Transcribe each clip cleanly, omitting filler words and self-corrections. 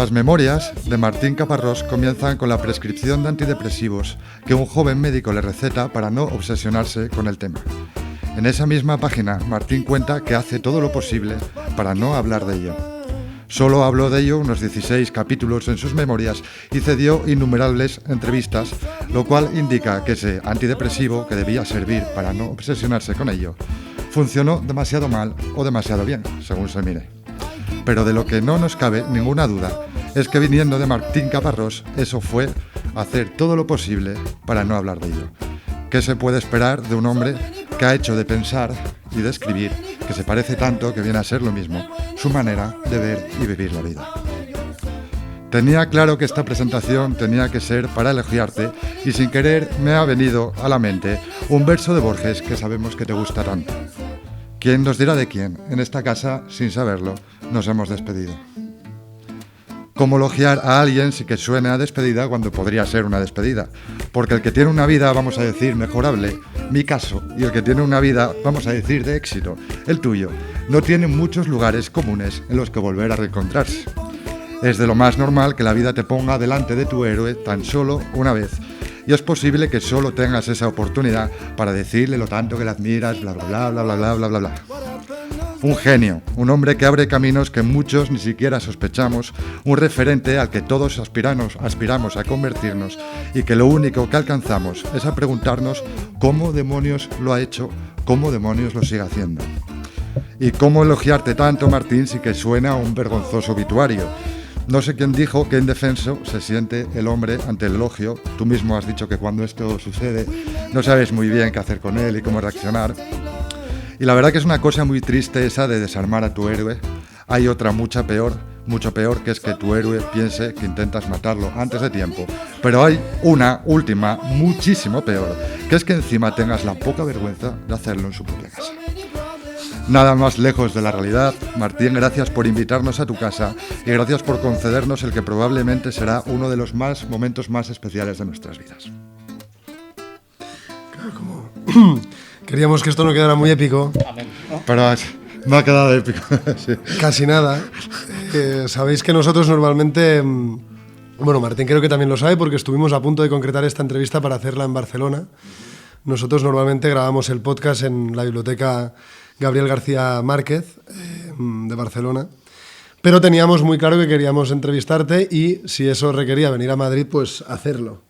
Las memorias de Martín Caparrós comienzan con la prescripción de antidepresivos que un joven médico le receta para no obsesionarse con el tema. En esa misma página, Martín cuenta que hace todo lo posible para no hablar de ello. Solo habló de ello unos 16 capítulos en sus memorias y cedió innumerables entrevistas, lo cual indica que ese antidepresivo, que debía servir para no obsesionarse con ello, funcionó demasiado mal o demasiado bien, según se mire. Pero de lo que no nos cabe ninguna duda es que viniendo de Martín Caparrós, eso fue hacer todo lo posible para no hablar de ello. ¿Qué se puede esperar de un hombre que ha hecho de pensar y de escribir, que se parece tanto que viene a ser lo mismo, su manera de ver y vivir la vida? Tenía claro que esta presentación tenía que ser para elogiarte y sin querer me ha venido a la mente un verso de Borges que sabemos que te gusta tanto. ¿Quién nos dirá de quién? En esta casa, sin saberlo, nos hemos despedido. ¿Cómo elogiar a alguien sin que suene a despedida cuando podría ser una despedida? Porque el que tiene una vida, vamos a decir, mejorable, mi caso, y el que tiene una vida, vamos a decir, de éxito, el tuyo, no tiene muchos lugares comunes en los que volver a reencontrarse. Es de lo más normal que la vida te ponga delante de tu héroe tan solo una vez, y es posible que solo tengas esa oportunidad para decirle lo tanto que le admiras, bla, bla, bla, bla, bla, bla, bla, bla, bla. Un genio, un hombre que abre caminos que muchos ni siquiera sospechamos, un referente al que todos aspiramos a convertirnos y que lo único que alcanzamos es a preguntarnos cómo demonios lo ha hecho, cómo demonios lo sigue haciendo. Y cómo elogiarte tanto, Martín, si que suena a un vergonzoso obituario. No sé quién dijo que indefenso se siente el hombre ante el elogio. Tú mismo has dicho que cuando esto sucede no sabes muy bien qué hacer con él y cómo reaccionar. Y la verdad que es una cosa muy triste esa de desarmar a tu héroe. Hay otra mucho peor, que es que tu héroe piense que intentas matarlo antes de tiempo. Pero hay una última, muchísimo peor, que es que encima tengas la poca vergüenza de hacerlo en su propia casa. Nada más lejos de la realidad. Martín, gracias por invitarnos a tu casa y gracias por concedernos el que probablemente será uno de los momentos más especiales de nuestras vidas. Claro, como queríamos que esto no quedara muy épico. Pero no ha quedado épico. Sí. Casi nada. Sabéis que nosotros normalmente... Bueno, Martín creo que también lo sabe porque estuvimos a punto de concretar esta entrevista para hacerla en Barcelona. Nosotros normalmente grabamos el podcast en la biblioteca Gabriel García Márquez, de Barcelona, pero teníamos muy claro que queríamos entrevistarte y si eso requería venir a Madrid, pues hacerlo.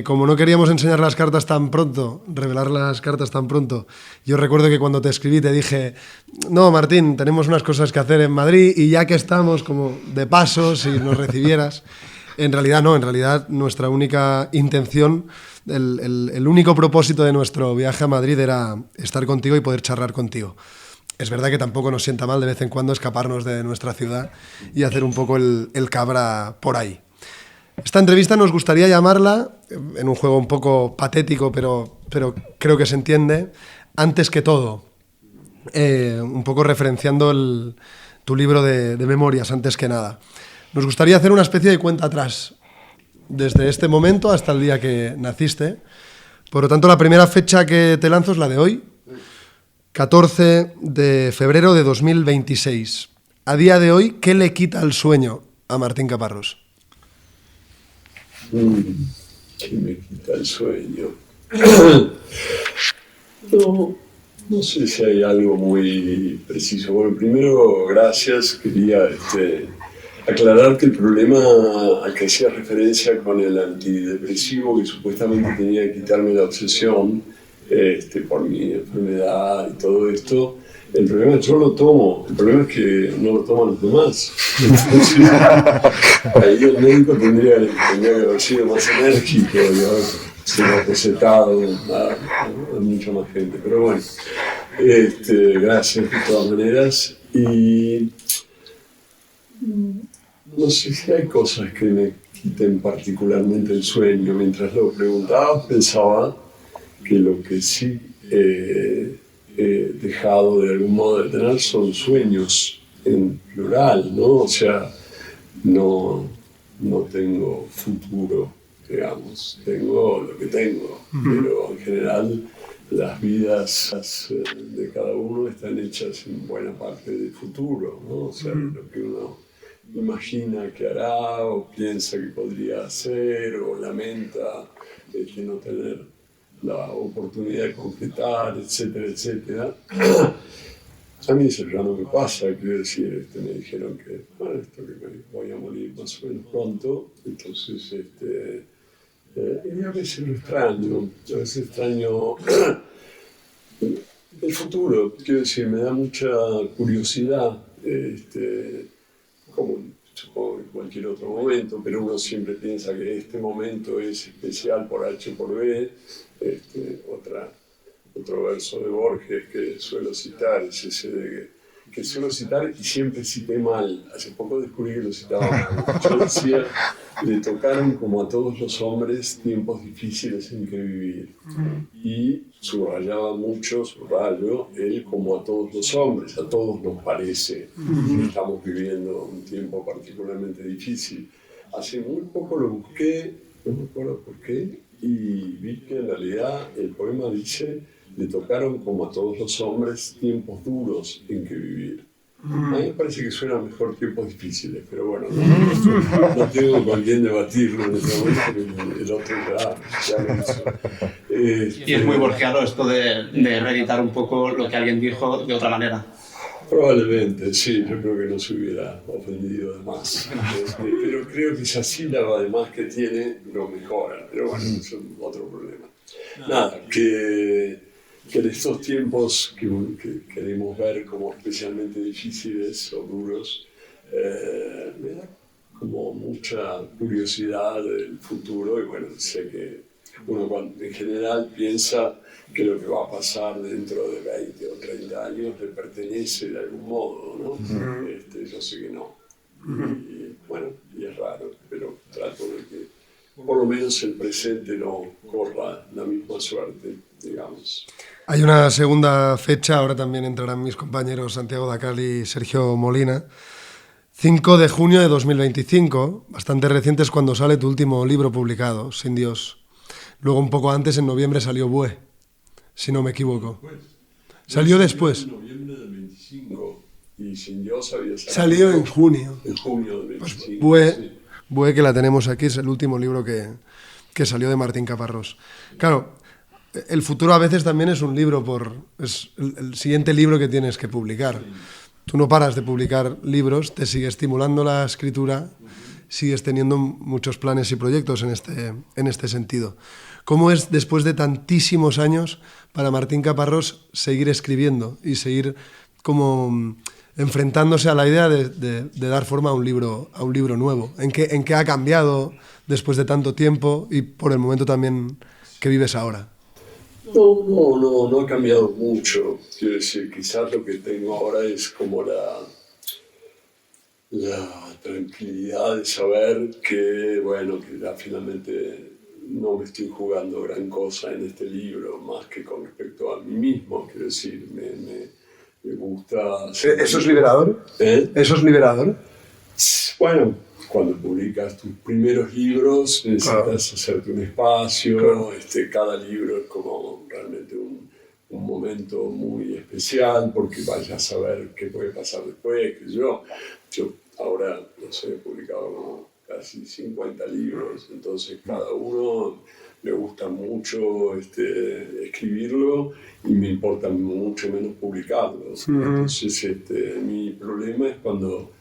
Como no queríamos enseñar las cartas tan pronto, revelar las cartas tan pronto, yo recuerdo que cuando te escribí te dije, no, Martín, tenemos unas cosas que hacer en Madrid y ya que estamos como de paso, si nos recibieras. En realidad no, en realidad nuestra única intención, el único propósito de nuestro viaje a Madrid era estar contigo y poder charlar contigo. Es verdad que tampoco nos sienta mal de vez en cuando escaparnos de nuestra ciudad y hacer un poco el cabra por ahí. Esta entrevista nos gustaría llamarla, en un juego un poco patético, pero creo que se entiende, Antes que todo, un poco referenciando tu libro de memorias, Antes que nada. Nos gustaría hacer una especie de cuenta atrás, desde este momento hasta el día que naciste. Por lo tanto, la primera fecha que te lanzo es la de hoy, 14 de febrero de 2026. A día de hoy, ¿qué le quita el sueño a Martín Caparrós? ¿Qué me quita el sueño? No sé si hay algo muy preciso. Bueno, primero, gracias. Quería aclarar que el problema al que hacía referencia con el antidepresivo que supuestamente tenía que quitarme la obsesión por mi enfermedad y todo esto, el problema es que yo lo tomo, el problema es que no lo toman los demás. Entonces, ahí el médico tendría que haber sido más enérgico y haber sido recetado a mucha más gente. Pero bueno, gracias de todas maneras. Y no sé si hay cosas que me quiten particularmente el sueño. Mientras lo preguntaba, pensaba que lo que sí he dejado de algún modo de tener son sueños en plural, ¿no? O sea, no tengo futuro, digamos, tengo lo que tengo, pero en general las vidas de cada uno están hechas en buena parte de futuro, ¿no? O sea, lo que uno imagina que hará o piensa que podría hacer o lamenta no tener la oportunidad de concretar, etcétera, etcétera. A mí eso ya no me pasa, quiero decir, me dijeron que, esto que me voy a morir más o menos pronto, entonces, y a veces lo extraño, el futuro, quiero decir, me da mucha curiosidad, como supongo en cualquier otro momento, pero uno siempre piensa que este momento es especial por H por B. Otro verso de Borges que suelo citar es ese que suelo citar y siempre cité mal. Hace poco descubrí que lo citaba mal. Yo decía, le tocaron como a todos los hombres tiempos difíciles en que vivir. Y subrayaba mucho, él como a todos los hombres, a todos nos parece que estamos viviendo un tiempo particularmente difícil. Hace muy poco lo busqué, no me acuerdo por qué, y vi que en realidad el poema dice: le tocaron como a todos los hombres tiempos duros en que vivir. A mí me parece que suenan mejor tiempos difíciles, pero bueno, no tengo con quién debatirlo en este momento, el otro ya lo hizo. Y es muy borgiano esto de reeditar un poco lo que alguien dijo de otra manera. Probablemente, sí, yo creo que no se hubiera ofendido de más. Pero creo que esa sílaba además que tiene lo mejora, pero bueno, eso es otro problema. Nada, que en estos tiempos que queremos ver como especialmente difíciles o duros, me da como mucha curiosidad del futuro y bueno, sé que uno en general piensa que lo que va a pasar dentro de 20 o 30 años le pertenece de algún modo, ¿no? Yo sé que no. Y bueno, y es raro, pero trato de que por lo menos el presente no corra la misma suerte, digamos. Hay una segunda fecha, ahora también entrarán mis compañeros Santiago Dacal y Sergio Molina. 5 de junio de 2025, bastante reciente, es cuando sale tu último libro publicado, Sin Dios. Luego, un poco antes, en noviembre, salió Bue, si no me equivoco. ¿Salió después? En noviembre del 25 y Sin Dios había salido en junio. En junio del 25. Pues sí. Bue, que la tenemos aquí, es el último libro que salió de Martín Caparrós. Claro, el futuro a veces también es un libro, es el siguiente libro que tienes que publicar. Sí. Tú no paras de publicar libros, te sigue estimulando la escritura, sigues teniendo muchos planes y proyectos en este sentido. ¿Cómo es, después de tantísimos años, para Martín Caparrós seguir escribiendo y seguir como enfrentándose a la idea de dar forma a un libro nuevo? ¿En qué ha cambiado después de tanto tiempo y por el momento también que vives ahora? No ha cambiado mucho. Quiero decir, quizás lo que tengo ahora es como la tranquilidad de saber que, bueno, que ya finalmente no me estoy jugando gran cosa en este libro, más que con respecto a mí mismo. Quiero decir, me gusta... ¿Eso es liberador? ¿Eso es liberador? Bueno, cuando publicas tus primeros libros necesitas hacerte un espacio, claro. Cada libro es como realmente un momento muy especial porque vayas a saber qué puede pasar después. Yo ahora, no sé, he publicado como casi 50 libros, entonces cada uno me gusta mucho escribirlo y me importa mucho menos publicarlo. Entonces mi problema es cuando,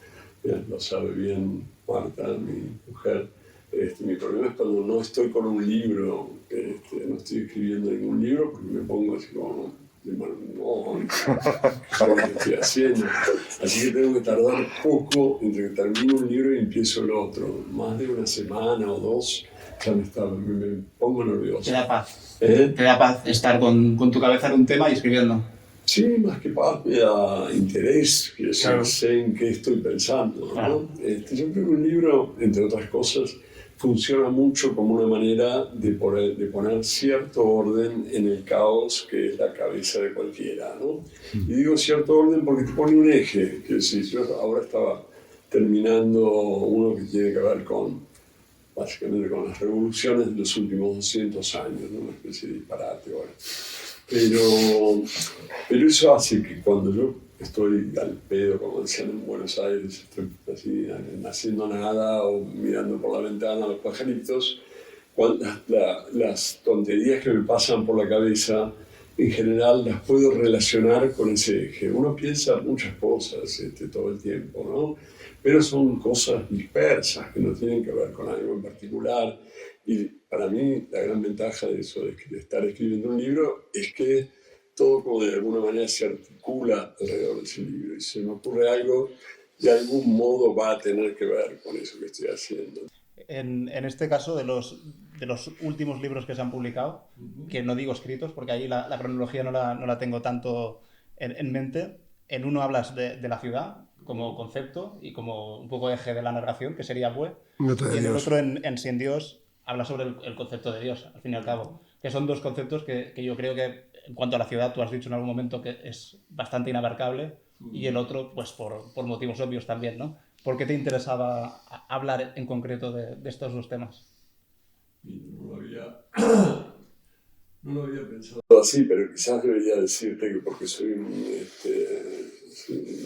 lo sabe bien Marta, mi mujer, mi problema es cuando no estoy con un libro, no estoy escribiendo ningún libro porque me pongo así como, bueno, no, lo que estoy haciendo. Así que tengo que tardar poco entre que termino un libro y empiezo el otro. Más de una semana o dos ya me pongo nervioso. Te da paz. Te da paz estar con tu cabeza en un tema y escribiendo. Sí, más que paz me da interés, quiero decir, claro. Sé en qué estoy pensando, ¿no? Claro. Yo creo que un libro, entre otras cosas, funciona mucho como una manera de poner cierto orden en el caos que es la cabeza de cualquiera, ¿no? Y digo cierto orden porque te pone un eje, quiero decir, yo ahora estaba terminando uno que tiene que ver básicamente con las revoluciones de los últimos 200 años, ¿no? Una especie de disparate ahora. pero eso hace que cuando yo estoy al pedo, como decían en Buenos Aires, estoy así haciendo nada o mirando por la ventana a los pajaritos, las tonterías que me pasan por la cabeza, en general las puedo relacionar con ese eje. Uno piensa muchas cosas todo el tiempo, ¿no? Pero son cosas dispersas que no tienen que ver con algo en particular. Y para mí la gran ventaja de eso, de estar escribiendo un libro, es que todo como de alguna manera se articula alrededor de ese libro. Y si me ocurre algo, de algún modo va a tener que ver con eso que estoy haciendo. En este caso, de los últimos libros que se han publicado, que no digo escritos, porque ahí la cronología no la tengo tanto en mente, en uno hablas de la ciudad como concepto y como un poco eje de la narración, que sería Bue, y en el otro, en Sin Dios, habla sobre el concepto de Dios, al fin y al cabo, que son dos conceptos que yo creo que, en cuanto a la ciudad, tú has dicho en algún momento que es bastante inabarcable, y el otro, pues por motivos obvios también, ¿no? ¿Por qué te interesaba hablar en concreto de estos dos temas? No lo había pensado así, pero quizás debería decirte que porque soy un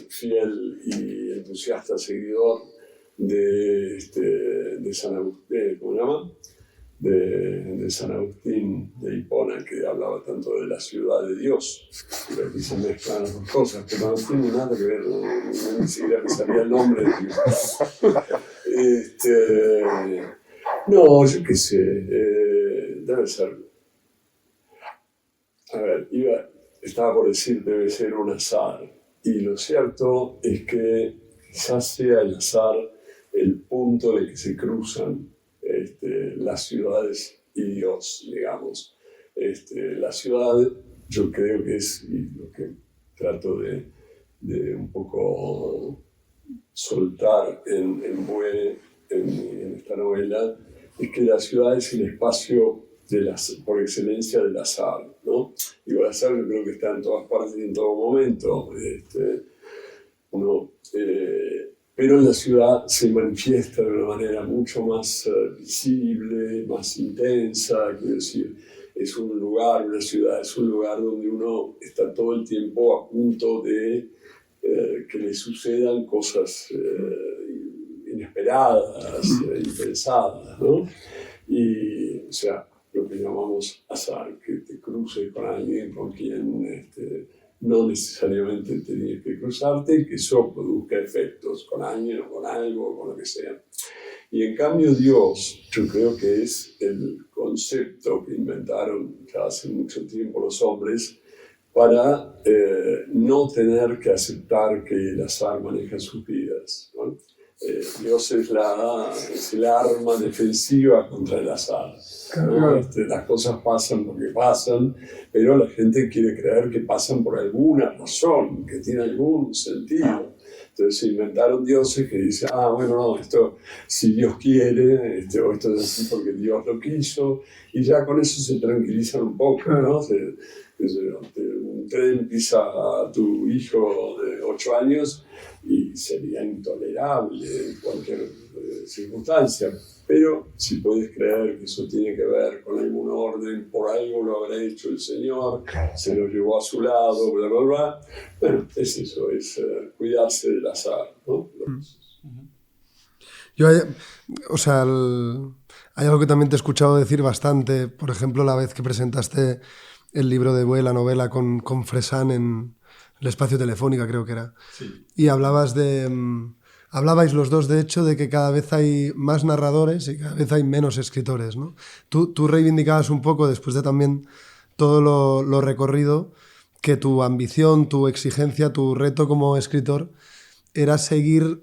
fiel y entusiasta seguidor de San Agustín, ¿cómo se llama? De San Agustín de Hipona, que hablaba tanto de la ciudad de Dios, pero aquí se mezclan las dos cosas, pero no tiene nada que ver, ni siquiera me sabía el nombre de Dios. No, yo qué sé, debe ser. A ver, estaba por decir, debe ser un azar, y lo cierto es que quizás sea el azar el punto en el que se cruzan las ciudades y Dios, digamos. La ciudad, yo creo que es, y lo que trato de un poco soltar en esta novela, es que la ciudad es el espacio por excelencia del azar, ¿no? Digo, el azar yo creo que está en todas partes y en todo momento. Pero en la ciudad se manifiesta de una manera mucho más visible, más intensa. Quiero decir, es un lugar, una ciudad, es un lugar donde uno está todo el tiempo a punto de que le sucedan cosas inesperadas, impensadas, ¿no? Y, o sea, lo que llamamos azar, que te cruces con alguien con quien no necesariamente tenías que cruzarte, que eso produzca efectos con alguien o con algo o con lo que sea. Y en cambio Dios, yo creo que es el concepto que inventaron ya hace mucho tiempo los hombres para no tener que aceptar que el azar maneja sus vidas, ¿no? Dios es el arma defensiva contra el azar, ¿no? Las cosas pasan porque pasan, pero la gente quiere creer que pasan por alguna razón, que tiene algún sentido. Entonces se inventaron dioses que dicen, bueno, no, esto si Dios quiere, o esto es así porque Dios lo quiso, y ya con eso se tranquilizan un poco, ¿no? Un tren pisa a tu hijo de 8 años y sería intolerable en cualquier circunstancia. Pero si puedes creer que eso tiene que ver con algún orden, por algo lo habrá hecho el Señor, se lo llevó a su lado, bla, bla, bla. Bueno, es eso, es cuidarse del azar, ¿no? Yo, o sea, hay algo que también te he escuchado decir bastante, por ejemplo, la vez que presentaste el libro de Bue, la novela, con Fresán en el Espacio Telefónica, creo que era. Sí. Y hablabais los dos, de hecho, de que cada vez hay más narradores y cada vez hay menos escritores, ¿no? Tú reivindicabas un poco, después de también todo lo recorrido, que tu ambición, tu exigencia, tu reto como escritor era seguir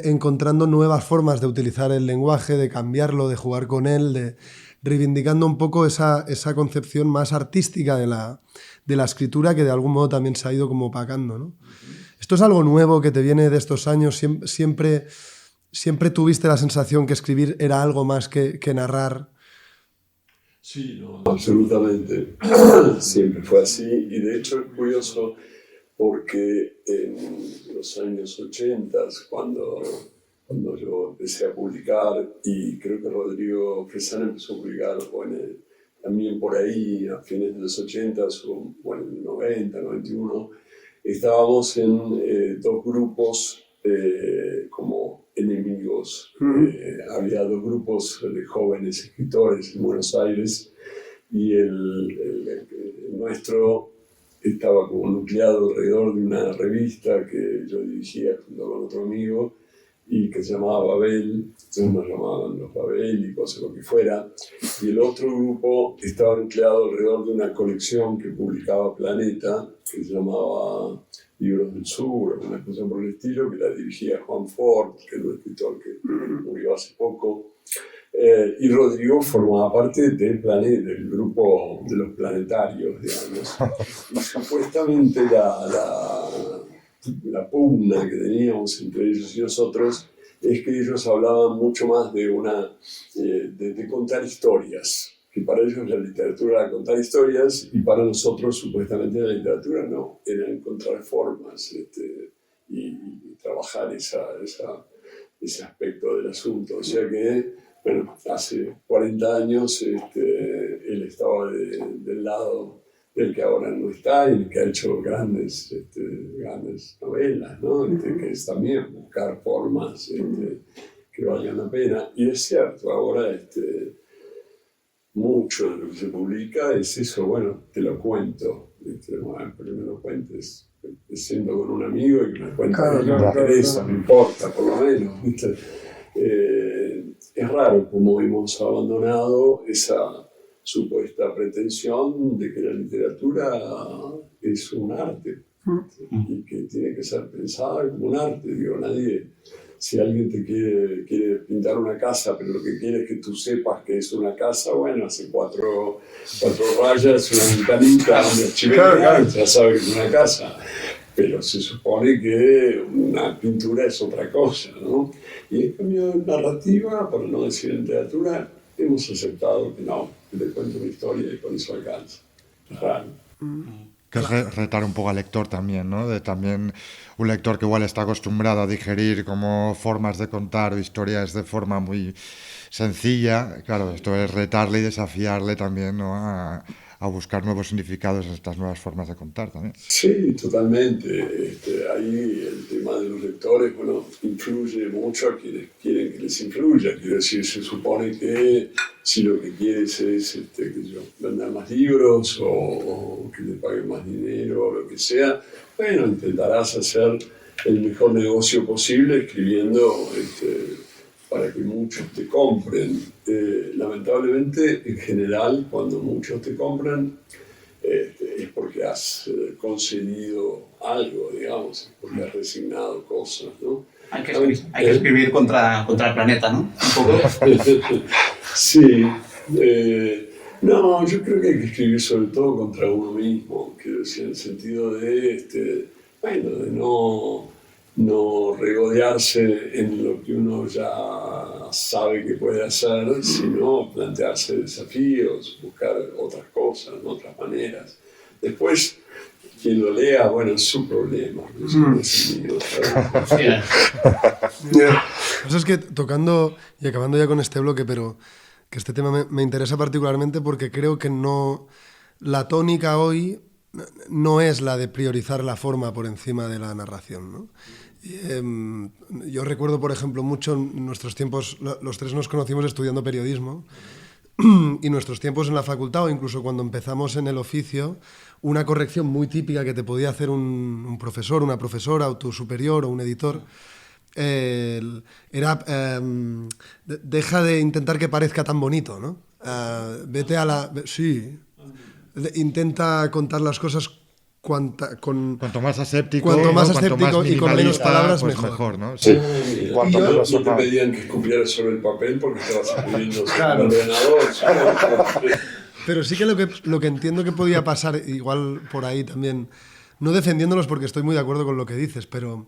encontrando nuevas formas de utilizar el lenguaje, de cambiarlo, de jugar con él, reivindicando un poco esa concepción más artística de la escritura, que de algún modo también se ha ido como opacando, ¿no? ¿Esto es algo nuevo que te viene de estos años? ¿Siempre tuviste la sensación que escribir era algo más que narrar? Sí, no, absolutamente. Siempre fue así. Y de hecho es curioso porque en los años 80, cuando yo empecé a publicar, y creo que Rodrigo Fresán empezó a publicar también por ahí, a fines de los 80 o bueno, 90, 91, estábamos en dos grupos como enemigos. Había dos grupos de jóvenes escritores en Buenos Aires y el nuestro estaba como nucleado alrededor de una revista que yo dirigía junto con otro amigo y que se llamaba Babel, entonces nos llamaban los Babélicos o lo que fuera, y el otro grupo estaba nucleado alrededor de una colección que publicaba Planeta, que se llamaba Libros del Sur, una cosa por el estilo, que la dirigía Juan Ford, que es un escritor que murió hace poco, y Rodrigo formaba parte del Planeta, del grupo de los planetarios, digamos. Y supuestamente la pugna que teníamos entre ellos y nosotros es que ellos hablaban mucho más de contar historias, que para ellos la literatura era contar historias y para nosotros supuestamente la literatura no, era encontrar formas y trabajar ese aspecto del asunto. O sea que, bueno, hace 40 años él estaba del lado del que ahora no está y el que ha hecho grandes novelas, ¿no? Que es también buscar formas que valgan la pena. Y es cierto, ahora mucho de lo que se publica es eso, bueno, te lo cuento, bueno, pero me lo cuentes siendo con un amigo y que me cuentes lo que me interesa, me importa, por lo menos, ¿viste? Es raro como hemos abandonado esa supuesta pretensión de que la literatura es un arte y que tiene que ser pensada como un arte. Digo, nadie, si alguien te quiere pintar una casa, pero lo que quiere es que tú sepas que es una casa, bueno, hace cuatro rayas, una ventanita, una chimenea, ya sabe que es una casa. Pero se supone que una pintura es otra cosa, ¿no? Y en cambio en narrativa, por no decir en literatura, hemos aceptado que no, que te cuento una historia y con eso alcanza. Es raro. Que es retar un poco al lector también, ¿no? De también un lector que igual está acostumbrado a digerir como formas de contar o historias de forma muy sencilla. Claro, esto es retarle y desafiarle también, ¿no? A buscar nuevos significados en estas nuevas formas de contar también. Sí, totalmente. Ahí el tema de los lectores, bueno, influye mucho a quienes quieren que les influya. Quiero decir, se supone que si lo que quieres es vender más libros o que te paguen más dinero o lo que sea, bueno, intentarás hacer el mejor negocio posible escribiendo para que muchos te compren. Lamentablemente, en general, cuando muchos te compran, es porque has concedido algo, digamos, porque has resignado cosas, ¿no? Hay que escribir contra el planeta, ¿no? Un poco. Sí. No, yo creo que hay que escribir sobre todo contra uno mismo, quiero decir, en el sentido de no regodearse en lo que uno ya sabe que puede hacer, sino plantearse desafíos, buscar otras cosas, otras maneras. Después, quien lo lea, bueno, es su problema. No es el mío, ¿sabes? Eso es que tocando y acabando ya con este bloque, pero que este tema me interesa particularmente porque creo que la tónica hoy no es la de priorizar la forma por encima de la narración, ¿no? Yo recuerdo, por ejemplo, mucho en nuestros tiempos, los tres nos conocimos estudiando periodismo, y nuestros tiempos en la facultad o incluso cuando empezamos en el oficio, una corrección muy típica que te podía hacer un profesor, una profesora o tu superior o un editor era deja de intentar que parezca tan bonito, ¿no? Vete a la... Sí, intenta contar las cosas cuanto más aséptico, cuanto más ¿no? aséptico y con menos palabras, pues mejor, ¿no? Sí. No te pedían que escupieras sobre el papel porque estabas escribiendo sobre el ordenador. Pero sí que lo que entiendo que podía pasar, igual por ahí también, no defendiéndolos porque estoy muy de acuerdo con lo que dices, pero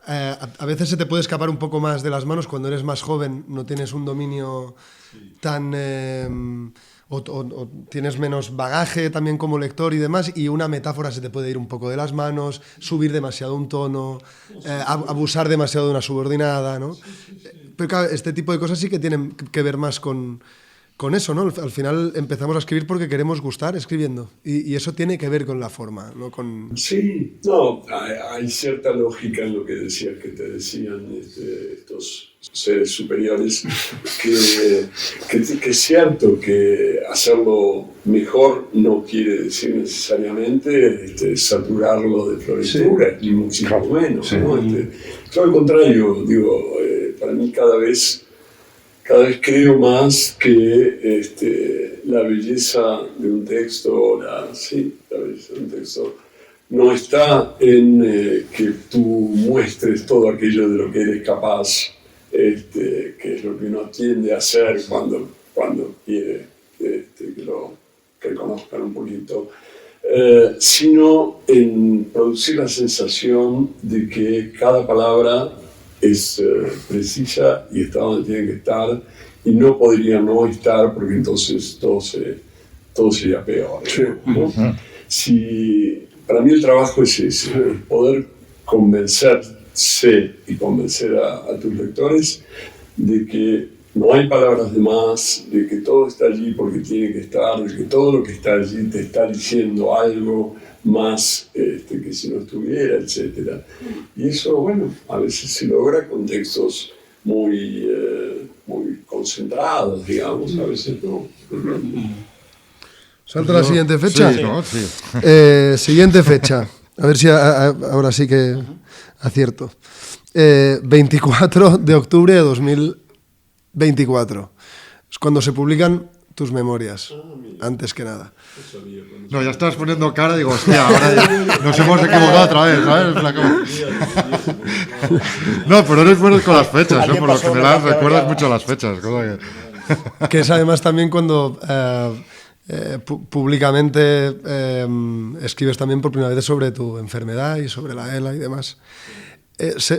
a veces se te puede escapar un poco más de las manos cuando eres más joven, no tienes un dominio tan... O tienes menos bagaje también como lector y demás, y una metáfora se te puede ir un poco de las manos, subir demasiado un tono, abusar demasiado de una subordinada, ¿no? Pero claro, este tipo de cosas sí que tienen que ver más con con eso, ¿no? Al final empezamos a escribir porque queremos gustar escribiendo. Y eso tiene que ver con la forma, ¿no? Sí, no, hay cierta lógica en lo que decías, que te decían estos seres superiores, que es cierto que hacerlo mejor no quiere decir necesariamente saturarlo de floritura, ni muchísimo menos, ¿no? Todo al contrario, digo, para mí cada vez creo más que la belleza de un texto, la belleza de un texto no está en que tú muestres todo aquello de lo que eres capaz, que es lo que uno tiende a hacer cuando quiere que lo reconozcan un poquito, sino en producir la sensación de que cada palabra es precisa y está donde tiene que estar, y no podría no estar porque entonces todo sería peor, ¿no? Para mí el trabajo es ese, poder convencerse y convencer a tus lectores de que no hay palabras de más, de que todo está allí porque tiene que estar, de que todo lo que está allí te está diciendo algo más que si no estuviera, etc. Y eso, bueno, a veces se logra con textos muy concentrados, digamos, a veces no. ¿Salta la siguiente fecha? Sí, ¿no? Sí. Siguiente fecha. A ver si ahora sí que acierto. 24 de octubre de 2024. Es cuando se publican tus memorias, antes que nada. No, ya estabas poniendo cara y digo, hostia, ahora ya nos hemos equivocado otra vez, ¿sabes? No, pero eres bueno con las fechas, ¿no? Por lo general recuerdas mucho las fechas. Cosa que es además también cuando públicamente escribes también por primera vez sobre tu enfermedad y sobre la ELA y demás.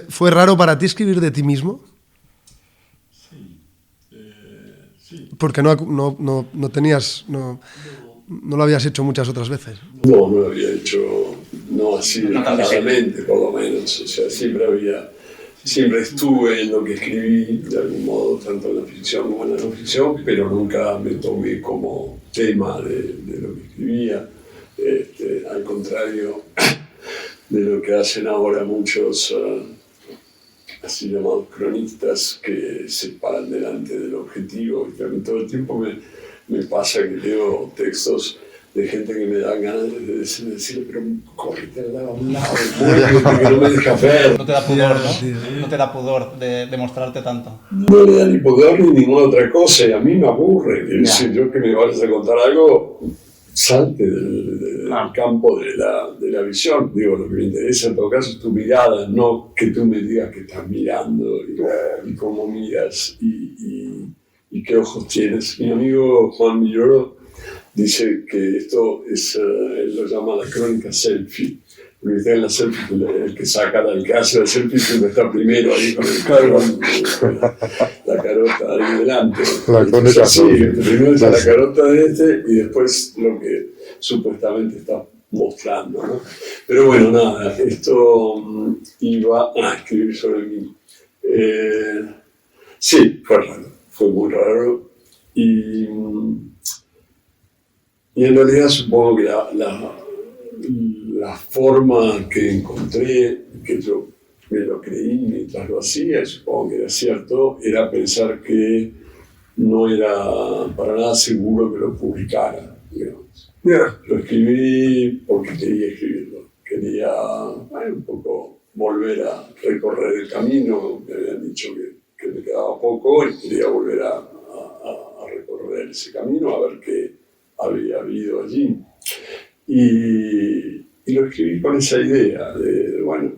¿Fue raro para ti escribir de ti mismo? Sí. Porque no tenías... No lo habías hecho muchas otras veces. No lo había hecho, no así claramente, por lo menos. O sea, siempre estuve en lo que escribí, de algún modo, tanto en la ficción como en la no ficción, pero nunca me tomé como tema de lo que escribía. Al contrario de lo que hacen ahora muchos así llamados cronistas que se paran delante del objetivo. Y también todo el tiempo me pasa que leo textos de gente que me da ganas de decirle, pero córrete al lado, a un lado, que no me deja ver. No te da pudor, ¿no? No te da pudor de mostrarte tanto. No le da ni pudor ni ninguna otra cosa, y a mí me aburre. Es decir, yo que me vayas a contar algo, salte del campo de la visión. Digo, lo que me interesa en todo caso es tu mirada, no que tú me digas que estás mirando y cómo miras y qué ojos tienes. Mi amigo Juan Milloro dice que esto es, él lo llama la crónica selfie, porque está en la selfie, el que hace la selfie siempre está primero ahí con la carota ahí delante. La crónica selfie. Primero está la carota de y después lo que supuestamente está mostrando, ¿no? Pero bueno, nada, esto iba a escribir sobre mí. Sí, fue muy raro y en realidad supongo que la forma que encontré, que yo me lo creí mientras lo hacía, supongo que era cierto, era pensar que no era para nada seguro que lo publicara, digamos. Lo escribí porque quería escribirlo, quería un poco volver a recorrer el camino, me habían dicho que me quedaba poco y quería volver a recorrer ese camino, a ver qué había habido allí. Y lo escribí con esa idea de, bueno,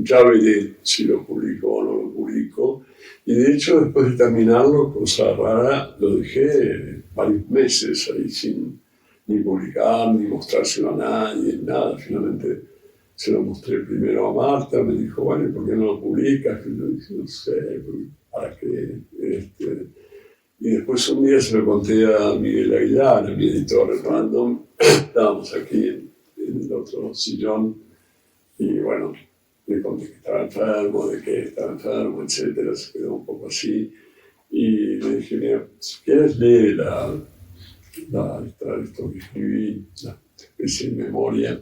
ya veré si lo publico o no lo publico. Y de hecho, después de terminarlo, cosa rara, lo dejé varios meses ahí sin ni publicar, ni mostrárselo a nadie, nada. Finalmente se lo mostré primero a Marta, me dijo, bueno, ¿y por qué no lo publicas? Y yo dije, no sé, ¿para qué? Y después un día se lo conté a Miguel Aguilar, a mi editor Random. Estábamos aquí en el otro sillón y bueno, le conté que estaba enfermo, de que estaba enfermo, etc. Se quedó un poco así. Y le dije, mira, si quieres leer esto que escribí, la especie de memoria.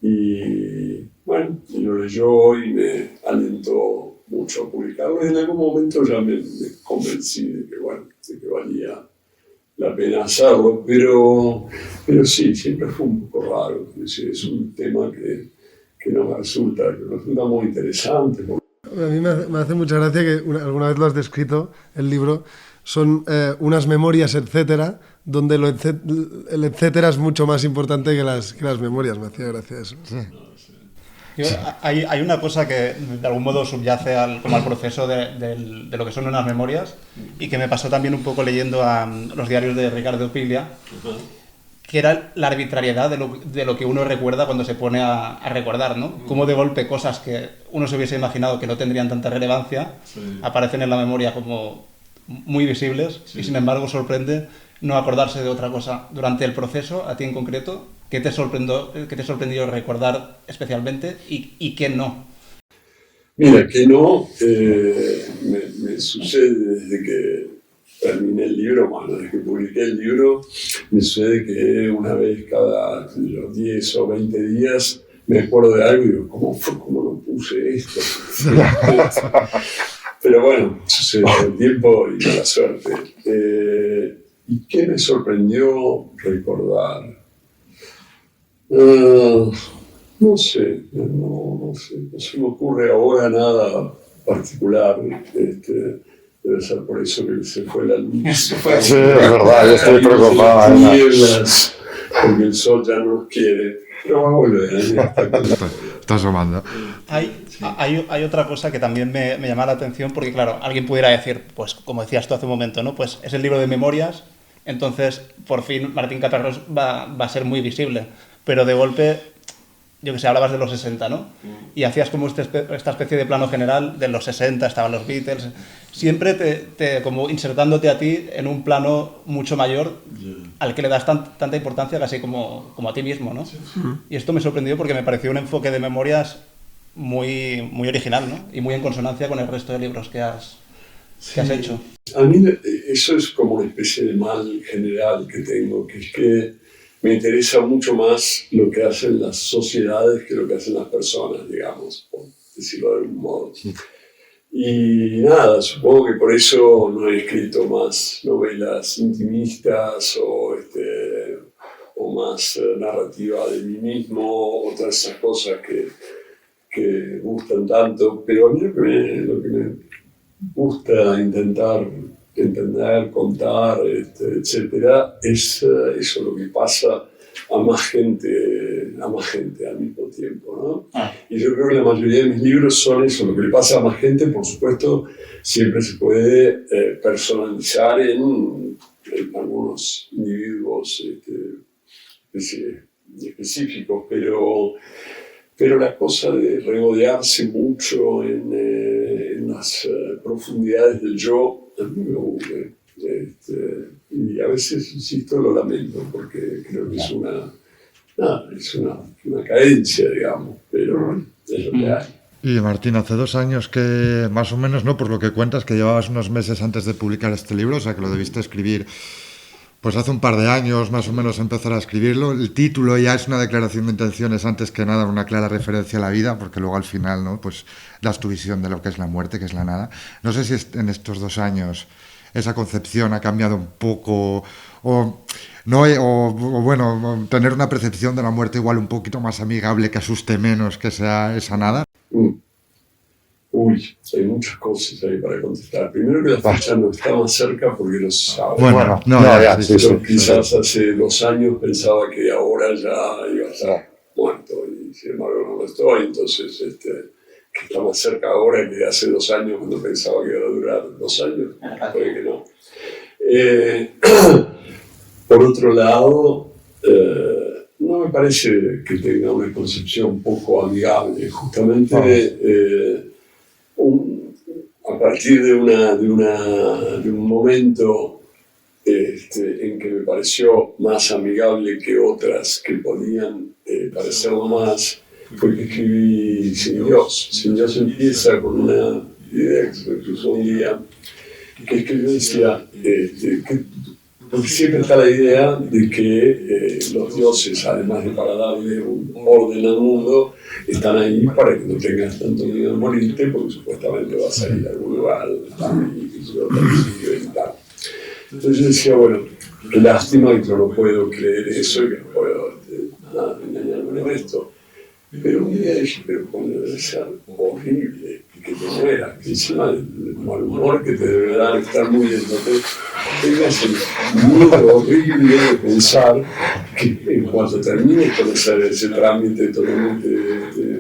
Y bueno, y lo leyó y me alentó mucho a publicarlo. Y en algún momento ya me convencí de que, bueno, de que valía la pena hacerlo, pero sí, siempre fue un poco raro. Es decir, es un tema que no me resulta muy interesante. A mí me hace mucha gracia que alguna vez lo has descrito, el libro, son unas memorias, etcétera, donde el etcétera es mucho más importante que las memorias. Me hacía gracia eso. Sí. Hay una cosa que de algún modo subyace como al proceso de lo que son unas memorias y que me pasó también un poco leyendo a los diarios de Ricardo Piglia, que era la arbitrariedad de lo que uno recuerda cuando se pone a recordar, ¿no? Cómo de golpe cosas que uno se hubiese imaginado que no tendrían tanta relevancia aparecen en la memoria como muy visibles y sin embargo sorprende no acordarse de otra cosa. Durante el proceso, a ti en concreto, ¿qué te sorprendió recordar especialmente y qué no? Mira, que no, me sucede desde que terminé el libro, bueno, desde que publiqué el libro, me sucede que una vez cada 10 o 20 días me acuerdo de algo y digo, ¿cómo no puse esto? Pero bueno, sucede todo el tiempo y mala suerte. ¿Y qué me sorprendió recordar? No sé, no se me ocurre ahora nada particular. Debe ser por eso que se fue la luz. Sí, es verdad, yo estoy preocupado. Nieblas, porque el sol ya no nos quiere. Pero va a volver. Está asomando. Hay otra cosa que también me llama la atención, porque claro, alguien pudiera decir, pues como decías tú hace un momento, ¿no? Pues es el libro de memorias, entonces por fin Martín Caparrós va a ser muy visible. Pero de golpe, yo que sé, hablabas de los 60, ¿no? Y hacías como esta especie de plano general de los 60, estaban los Beatles, siempre como insertándote a ti en un plano mucho mayor al que le das tanta importancia casi como a ti mismo, ¿no? Y esto me sorprendió porque me pareció un enfoque de memorias muy, muy original, ¿no? Y muy en consonancia con el resto de libros que has hecho. A mí eso es como una especie de mal general que tengo, que es que me interesa mucho más lo que hacen las sociedades que lo que hacen las personas, digamos, por decirlo de algún modo. Y nada, supongo que por eso no he escrito más novelas intimistas o más narrativa de mí mismo, o todas esas cosas que gustan tanto. Pero a mí lo que me gusta intentar entender, contar, etcétera, es eso, lo que pasa a más gente al mismo tiempo, ¿no? Y yo creo que la mayoría de mis libros son eso, lo que le pasa a más gente. Por supuesto, siempre se puede personalizar en algunos individuos específicos, pero la cosa de regodearse mucho en las profundidades del yo, a mí me aburre. Y a veces, insisto, lo lamento, porque creo que es una carencia, digamos, pero bueno, es lo que hay. Y Martín, hace 2 años que, más o menos, ¿no? Por lo que cuentas, que llevabas unos meses antes de publicar este libro, o sea que lo debiste escribir pues hace un par de años, más o menos, empezar a escribirlo. El título ya es una declaración de intenciones, antes que nada una clara referencia a la vida, porque luego al final, ¿no? Pues das tu visión de lo que es la muerte, que es la nada. No sé si en estos 2 años esa concepción ha cambiado un poco, o bueno, tener una percepción de la muerte igual un poquito más amigable, que asuste menos, que sea esa nada. Uy, hay muchas cosas ahí para contestar. Primero que la fecha no está más cerca porque no se sabe. Bueno, Quizás hace 2 años pensaba que ahora ya iba a estar muerto y sin embargo no lo estoy. Entonces, que está más cerca ahora que hace 2 años cuando pensaba que iba a durar 2 años. Puede que no. Por otro lado, no me parece que tenga una concepción poco amigable. Justamente a partir de un momento en que me pareció más amigable que otras que podían parecerlo más, fue que escribí Sin Dios. Sin Dios empieza con una idea que se me cruzó un día, que es que yo decía, porque siempre está la idea de que los dioses, además de para darle un orden al mundo, están ahí para que no tengas tanto miedo de morirte, porque supuestamente vas a ir a algún lugar donde están y tal. Entonces yo decía, bueno, qué lástima que yo no puedo creer eso y que no puedo engañarme en esto. Pero un día dije, pero cuando debe ser horrible que te mueras, que encima del mal humor que te debe dar estar muriéndote, tengas el miedo horrible de pensar que en cuanto termines con ese trámite totalmente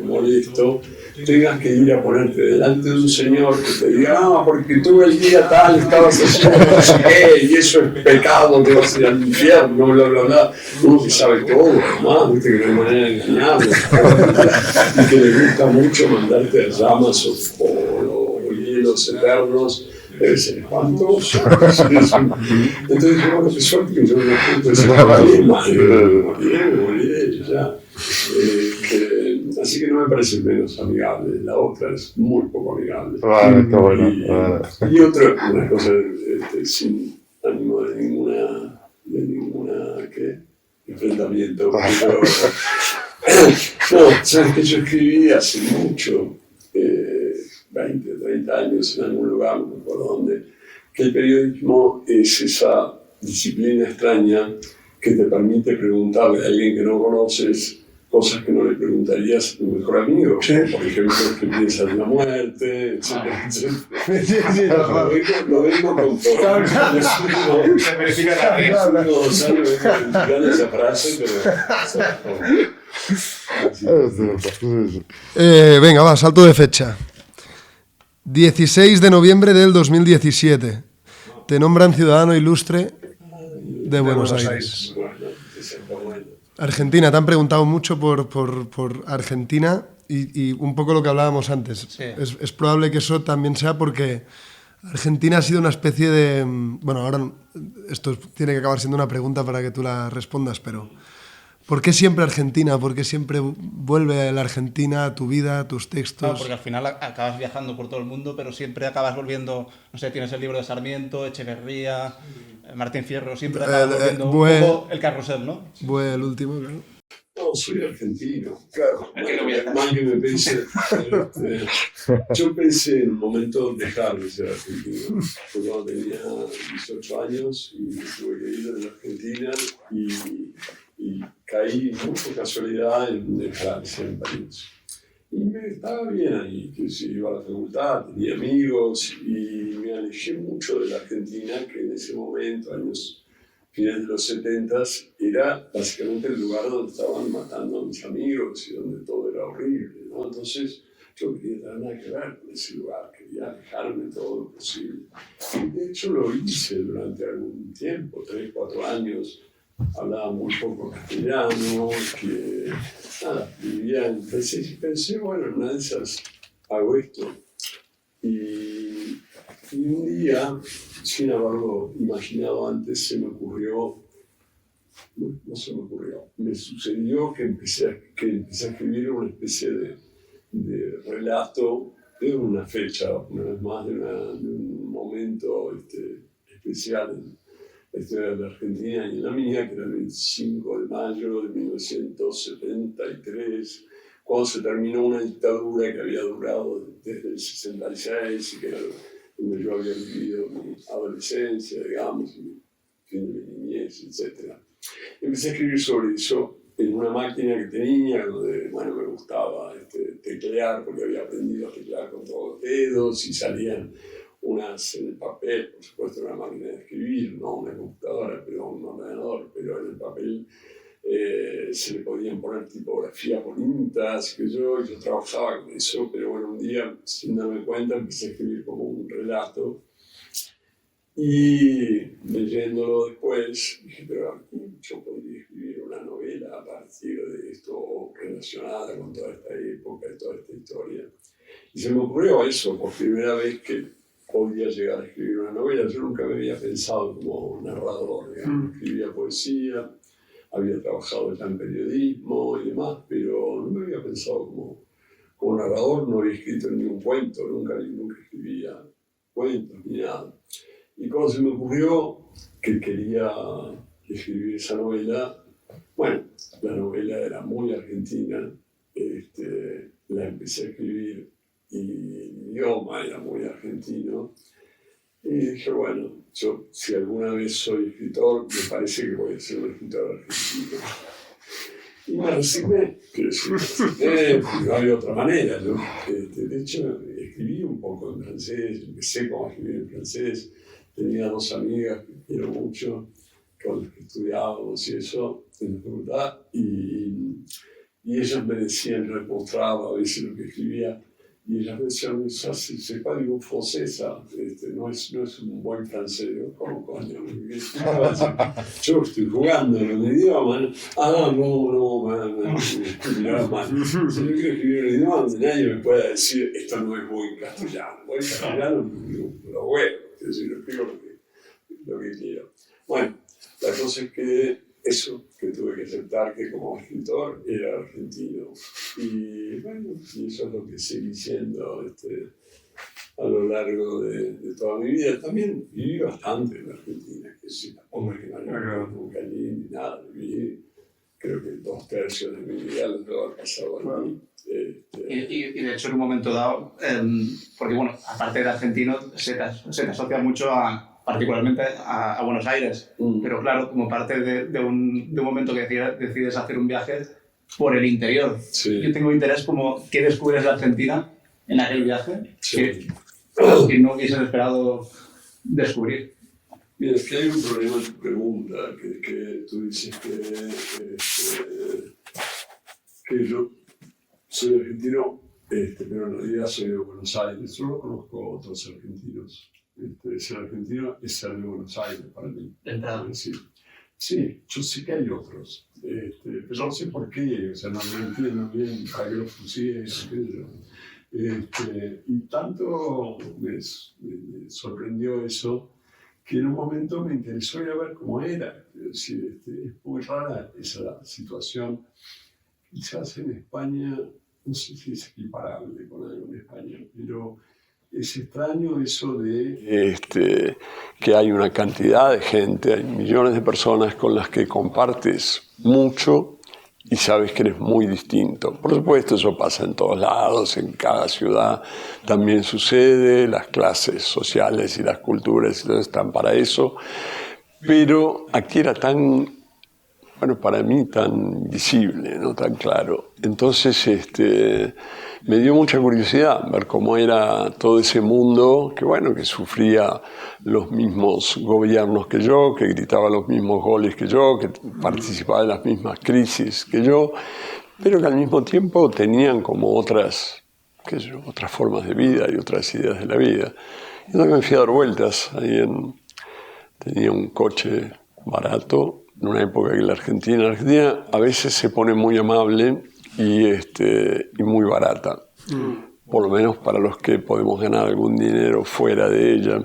molesto, tengas que ir a ponerte delante de un señor que te diga, porque tú el día tal estabas haciendo no sé qué, y eso es pecado, te vas a ir al infierno, bla, bla, bla. Uno que sabe todo, además, viste que no hay manera de engañarlo, y que le gusta mucho mandarte a llamas o hielos eternos, debe ser espantoso. Entonces dije, bueno, qué suerte que yo no puedo decir, me moriré, ya. Así que no me parece menos amigable, la otra es muy poco amigable. Está bueno. Y otra, una cosa sin ánimo de ninguna enfrentamiento. Pero, no, sabes que yo escribí hace mucho, 20, 30 años en algún lugar, no me acuerdo dónde, que el periodismo es esa disciplina extraña que te permite preguntarle a alguien que no conoces cosas que no le preguntarías a tu mejor amigo, sí. Por ejemplo, qué piensas de la muerte, etcétera, etcétera. Lo vengo con todo. Se verifica la dos años verificando esa frase, pero... Venga, va, salto de fecha. 16 de noviembre del 2017. Te nombran ciudadano ilustre de Buenos Aires. Argentina, te han preguntado mucho por Argentina y un poco lo que hablábamos antes. Sí. Es probable que eso también sea porque Argentina ha sido una especie de... Bueno, ahora esto tiene que acabar siendo una pregunta para que tú la respondas, pero ¿por qué siempre Argentina? ¿Por qué siempre vuelve la Argentina a tu vida, a tus textos? Claro, porque al final acabas viajando por todo el mundo, pero siempre acabas volviendo... No sé, tienes el libro de Sarmiento, Echeverría... Martín Fierro, siempre acaba volviendo un poco el carrusel, ¿no? Fue el último, claro. No, soy argentino, claro. Mal que me pensé. Yo pensé en un momento dejar de ser argentino. Porque cuando tenía 18 años y tuve que ir a la Argentina y caí por casualidad en Francia, en París. Y me estaba bien ahí, que iba a la facultad, tenía amigos y me alejé mucho de la Argentina, que en ese momento, finales de los 70, era básicamente el lugar donde estaban matando a mis amigos y donde todo era horrible, ¿no? Entonces yo quería tener nada que ver con ese lugar, quería alejarme todo lo posible. Y de hecho lo hice durante algún tiempo, 3, 4 años. Hablaba muy poco castellano, que nada, vivía en francés y pensé, bueno, en una de esas hago esto. Y un día, sin haberlo imaginado antes, me sucedió que empecé a escribir una especie de relato de una fecha, una vez más, de un momento especial en la historia de la Argentina y en la mía, que era el 25 de mayo de 1973, cuando se terminó una dictadura que había durado desde el 66 y que era donde yo había vivido mi adolescencia, digamos, mi fin de mi niñez, etc. Empecé a escribir sobre eso en una máquina que tenía, donde, bueno, me gustaba teclear, porque había aprendido a teclear con todos los dedos y salían unas en el papel, por supuesto, una máquina de escribir, no una computadora, pero un ordenador, pero en el papel se le podían poner tipografía bonitas, que yo trabajaba con eso, pero bueno, un día, sin darme cuenta, empecé a escribir como un relato y leyéndolo después dije, pero aquí yo podría escribir una novela a partir de esto relacionada con toda esta época, toda esta historia. Y se me ocurrió eso por primera vez que podía llegar a escribir una novela. Yo nunca me había pensado como narrador, digamos. Escribía poesía, había trabajado ya en periodismo y demás, pero no me había pensado como narrador, no había escrito ningún cuento, nunca escribía cuentos ni nada. Y cuando se me ocurrió que quería escribir esa novela, bueno, la novela era muy argentina, la empecé a escribir y el idioma era muy argentino. Y dije, bueno, yo si alguna vez soy escritor, me parece que voy a ser un escritor argentino. Y me resigné, quiero decir, no había otra manera, ¿no? De hecho, escribí un poco en francés, empecé como a escribir en francés, tenía 2 amigas que quiero mucho, con las que estudiábamos y eso, en la facultad, y ellas me decían, yo les mostraba a veces lo que escribía, y ellas me decían, ça c'est pas du bon français, ça, no es un buen francés. Digo, ¿cómo coño? Yo estoy jugando en el idioma, ¿no? Miraba mal. Si yo quiero escribir en el idioma donde nadie me pueda decir, esto no es buen castellano. Buen castellano, lo bueno, es decir, lo escribo lo que quiero. Bueno, la cosa es que eso, que tuve que aceptar que como escritor era argentino. Y bueno, y eso es lo que seguí siendo a lo largo de toda mi vida. También viví bastante en Argentina, que sí, tampoco es que no nunca ni nada. Viví, creo que 2/3 de mi vida lo debo haber pasado aquí. Y de hecho en un momento dado, porque bueno, aparte de argentino, se te asocia mucho particularmente a Buenos Aires, pero claro, como parte de un momento que decides hacer un viaje por el interior. Sí. Yo tengo interés como, ¿qué descubres de Argentina en aquel viaje que no hubieses esperado descubrir? Mira, es que hay un problema en tu pregunta, que tú dices que yo soy argentino, pero en realidad soy de Buenos Aires. Yo no conozco a otros argentinos. Ser argentino es ser de Buenos Aires para mí. Sí, yo sé que hay otros, pero no sé por qué, o sea, no entiendo bien para qué los pusieron. Y tanto me sorprendió eso, que en un momento me interesó ir a ver cómo era. Es decir, es muy rara esa situación. Quizás en España, no sé si es equiparable con algo en España, pero es extraño eso de que hay una cantidad de gente, hay millones de personas con las que compartes mucho y sabes que eres muy distinto. Por supuesto, eso pasa en todos lados, en cada ciudad también sucede, las clases sociales y las culturas están para eso, pero aquí era tan, bueno, para mí tan visible, no tan claro. Entonces, me dio mucha curiosidad ver cómo era todo ese mundo que, bueno, que sufría los mismos gobiernos que yo, que gritaba los mismos goles que yo, que participaba de las mismas crisis que yo, pero que al mismo tiempo tenían como otras formas de vida y otras ideas de la vida. Y entonces me fui a dar vueltas ahí tenía un coche barato, en una época que la Argentina a veces se pone muy amable y muy barata, por lo menos para los que podemos ganar algún dinero fuera de ella.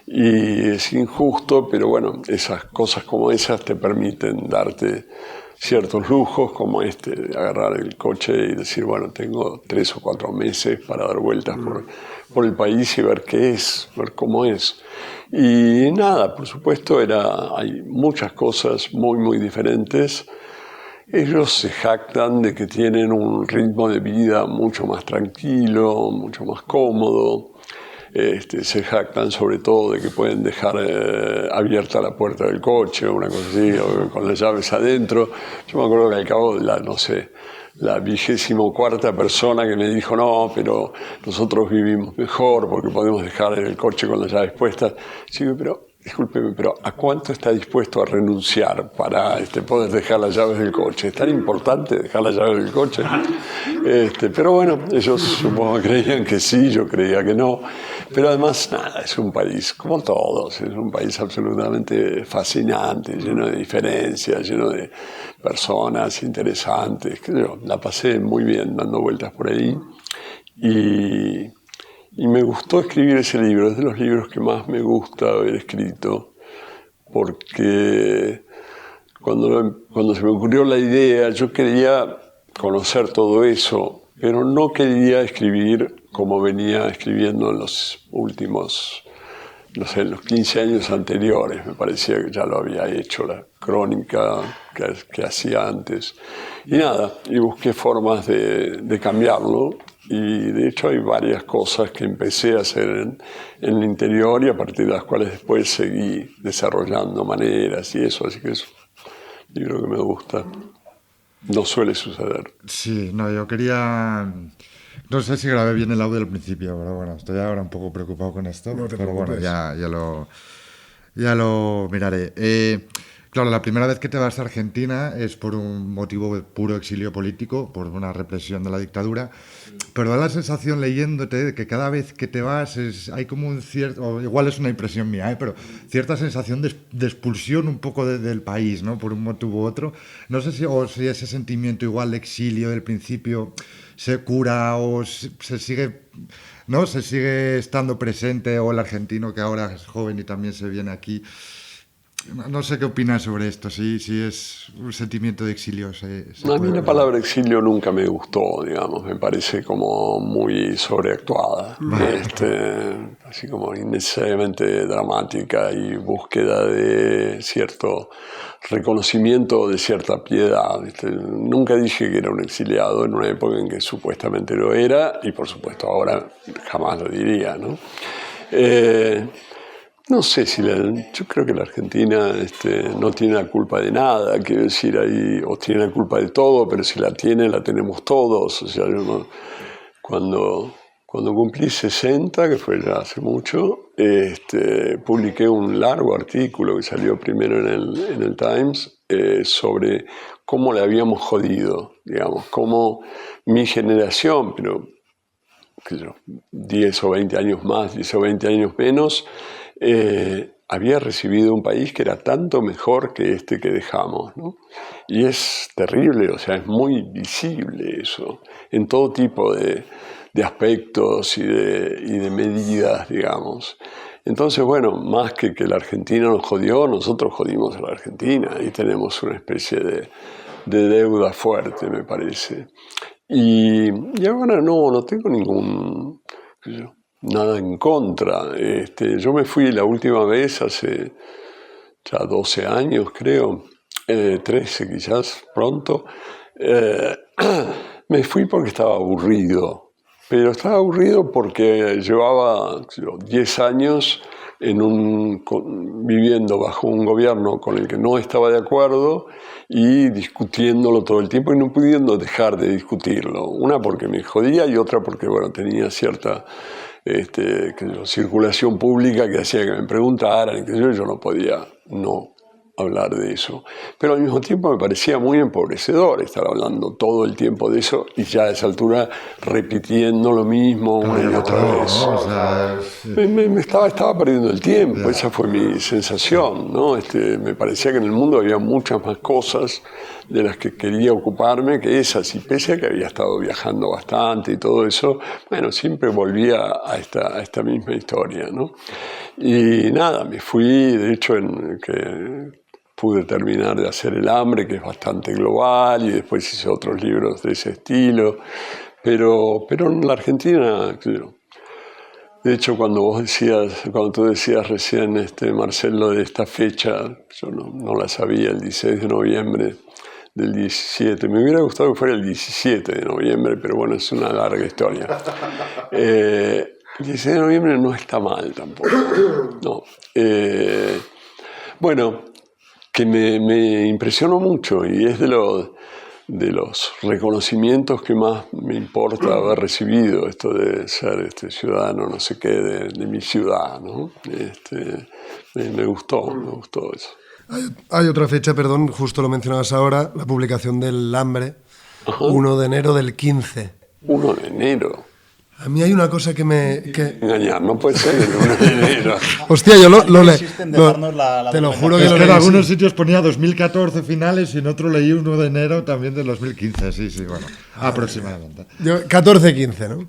Y es injusto, pero bueno, esas cosas como esas te permiten darte ciertos lujos, como de agarrar el coche y decir, bueno, tengo 3 o 4 meses para dar vueltas por el país y ver qué es, ver cómo es. Y nada, por supuesto, hay muchas cosas muy, muy diferentes. Ellos se jactan de que tienen un ritmo de vida mucho más tranquilo, mucho más cómodo. Se jactan sobre todo de que pueden dejar abierta la puerta del coche o una cosa así, o con las llaves adentro. Yo me acuerdo que al cabo de la 24ª persona que me dijo, no, pero nosotros vivimos mejor porque podemos dejar el coche con las llaves puestas. Sí, pero discúlpeme, pero ¿a cuánto está dispuesto a renunciar para poder dejar las llaves del coche? ¿Es tan importante dejar las llaves del coche? Pero bueno, ellos supongo creían que sí, yo creía que no. Pero además, nada, es un país, como todos, es un país absolutamente fascinante, lleno de diferencias, lleno de personas interesantes. Yo la pasé muy bien dando vueltas por ahí. Y me gustó escribir ese libro, es de los libros que más me gusta haber escrito, porque cuando se me ocurrió la idea, yo quería conocer todo eso, pero no quería escribir como venía escribiendo en los últimos, no sé, en los 15 años anteriores. Me parecía que ya lo había hecho, la crónica que hacía antes. Y nada, y busqué formas de cambiarlo. Y de hecho hay varias cosas que empecé a hacer en el interior y a partir de las cuales después seguí desarrollando maneras y eso. Así que es un libro que me gusta. No suele suceder. Sí, no, yo quería... No sé si grabé bien el audio al principio, pero bueno, estoy ahora un poco preocupado con esto. No te pero preocupes. bueno, ya lo miraré. Claro, la primera vez que te vas a Argentina es por un motivo de puro exilio político, por una represión de la dictadura, pero da la sensación leyéndote de que cada vez que te vas hay como un cierto, o igual es una impresión mía, pero cierta sensación de expulsión un poco del país, ¿no? Por un motivo u otro. No sé si ese sentimiento igual de exilio del principio se cura o se sigue, ¿no? Se sigue estando presente, o el argentino que ahora es joven y también se viene aquí. No sé qué opinas sobre esto, si es un sentimiento de exilio. A mí la palabra exilio nunca me gustó, digamos, me parece como muy sobreactuada, así como innecesariamente dramática y búsqueda de cierto reconocimiento, de cierta piedad. Nunca dije que era un exiliado en una época en que supuestamente lo era y por supuesto ahora jamás lo diría, ¿no? No sé si yo creo que la Argentina no tiene la culpa de nada, quiero decir, o tiene la culpa de todo, pero si la tiene, la tenemos todos. O sea, cuando cumplí 60, que fue ya hace mucho, publiqué un largo artículo que salió primero en el Times sobre cómo le habíamos jodido, digamos, cómo mi generación, pero 10 o 20 años más, 10 o 20 años menos, había recibido un país que era tanto mejor que este que dejamos, ¿no? Y es terrible, o sea, es muy visible eso, en todo tipo de aspectos y de medidas, digamos. Entonces, bueno, más que la Argentina nos jodió, nosotros jodimos a la Argentina y tenemos una especie de deuda fuerte, me parece. Y ahora no tengo nada en contra. Yo me fui la última vez hace ya 12 años, creo, 13 quizás, pronto. Me fui porque estaba aburrido, pero estaba aburrido porque llevaba 10 años viviendo bajo un gobierno con el que no estaba de acuerdo y discutiéndolo todo el tiempo y no pudiendo dejar de discutirlo. Una porque me jodía y otra porque tenía cierta circulación pública que hacía que me preguntaran, que yo no podía no hablar de eso. Pero al mismo tiempo me parecía muy empobrecedor estar hablando todo el tiempo de eso y ya a esa altura repitiendo lo mismo una y otra vez. ¿No? O sea, me estaba perdiendo el tiempo, esa fue mi sensación, ¿no? Me parecía que en el mundo había muchas más cosas de las que quería ocuparme que esas, y pese a que había estado viajando bastante y todo eso, siempre volvía a esta misma historia, ¿no? Y nada, me fui, de hecho, pude terminar de hacer El hambre, que es bastante global, y después hice otros libros de ese estilo, pero en la Argentina, de hecho, cuando tú decías recién, Marcelo, de esta fecha, yo no la sabía, el 16 de noviembre del 17. Me hubiera gustado que fuera el 17 de noviembre, pero bueno, es una larga historia. El 16 de noviembre no está mal tampoco. No. Que me impresionó mucho y es de los reconocimientos que más me importa haber recibido, esto de ser ciudadano no sé qué de mi ciudad, ¿no? Me gustó eso. Hay otra fecha, perdón, justo lo mencionabas ahora, la publicación del hambre, 1 de enero del 15. 1 de enero. A mí hay una cosa que Engañar, no puede ser el 1 de enero. Hostia, yo lo te lo juro que es lo que en leí, algunos sí. sitios ponía 2014 finales y en otro leí 1 de enero también del 2015, sí, bueno, aproximadamente. 14-15, ¿no?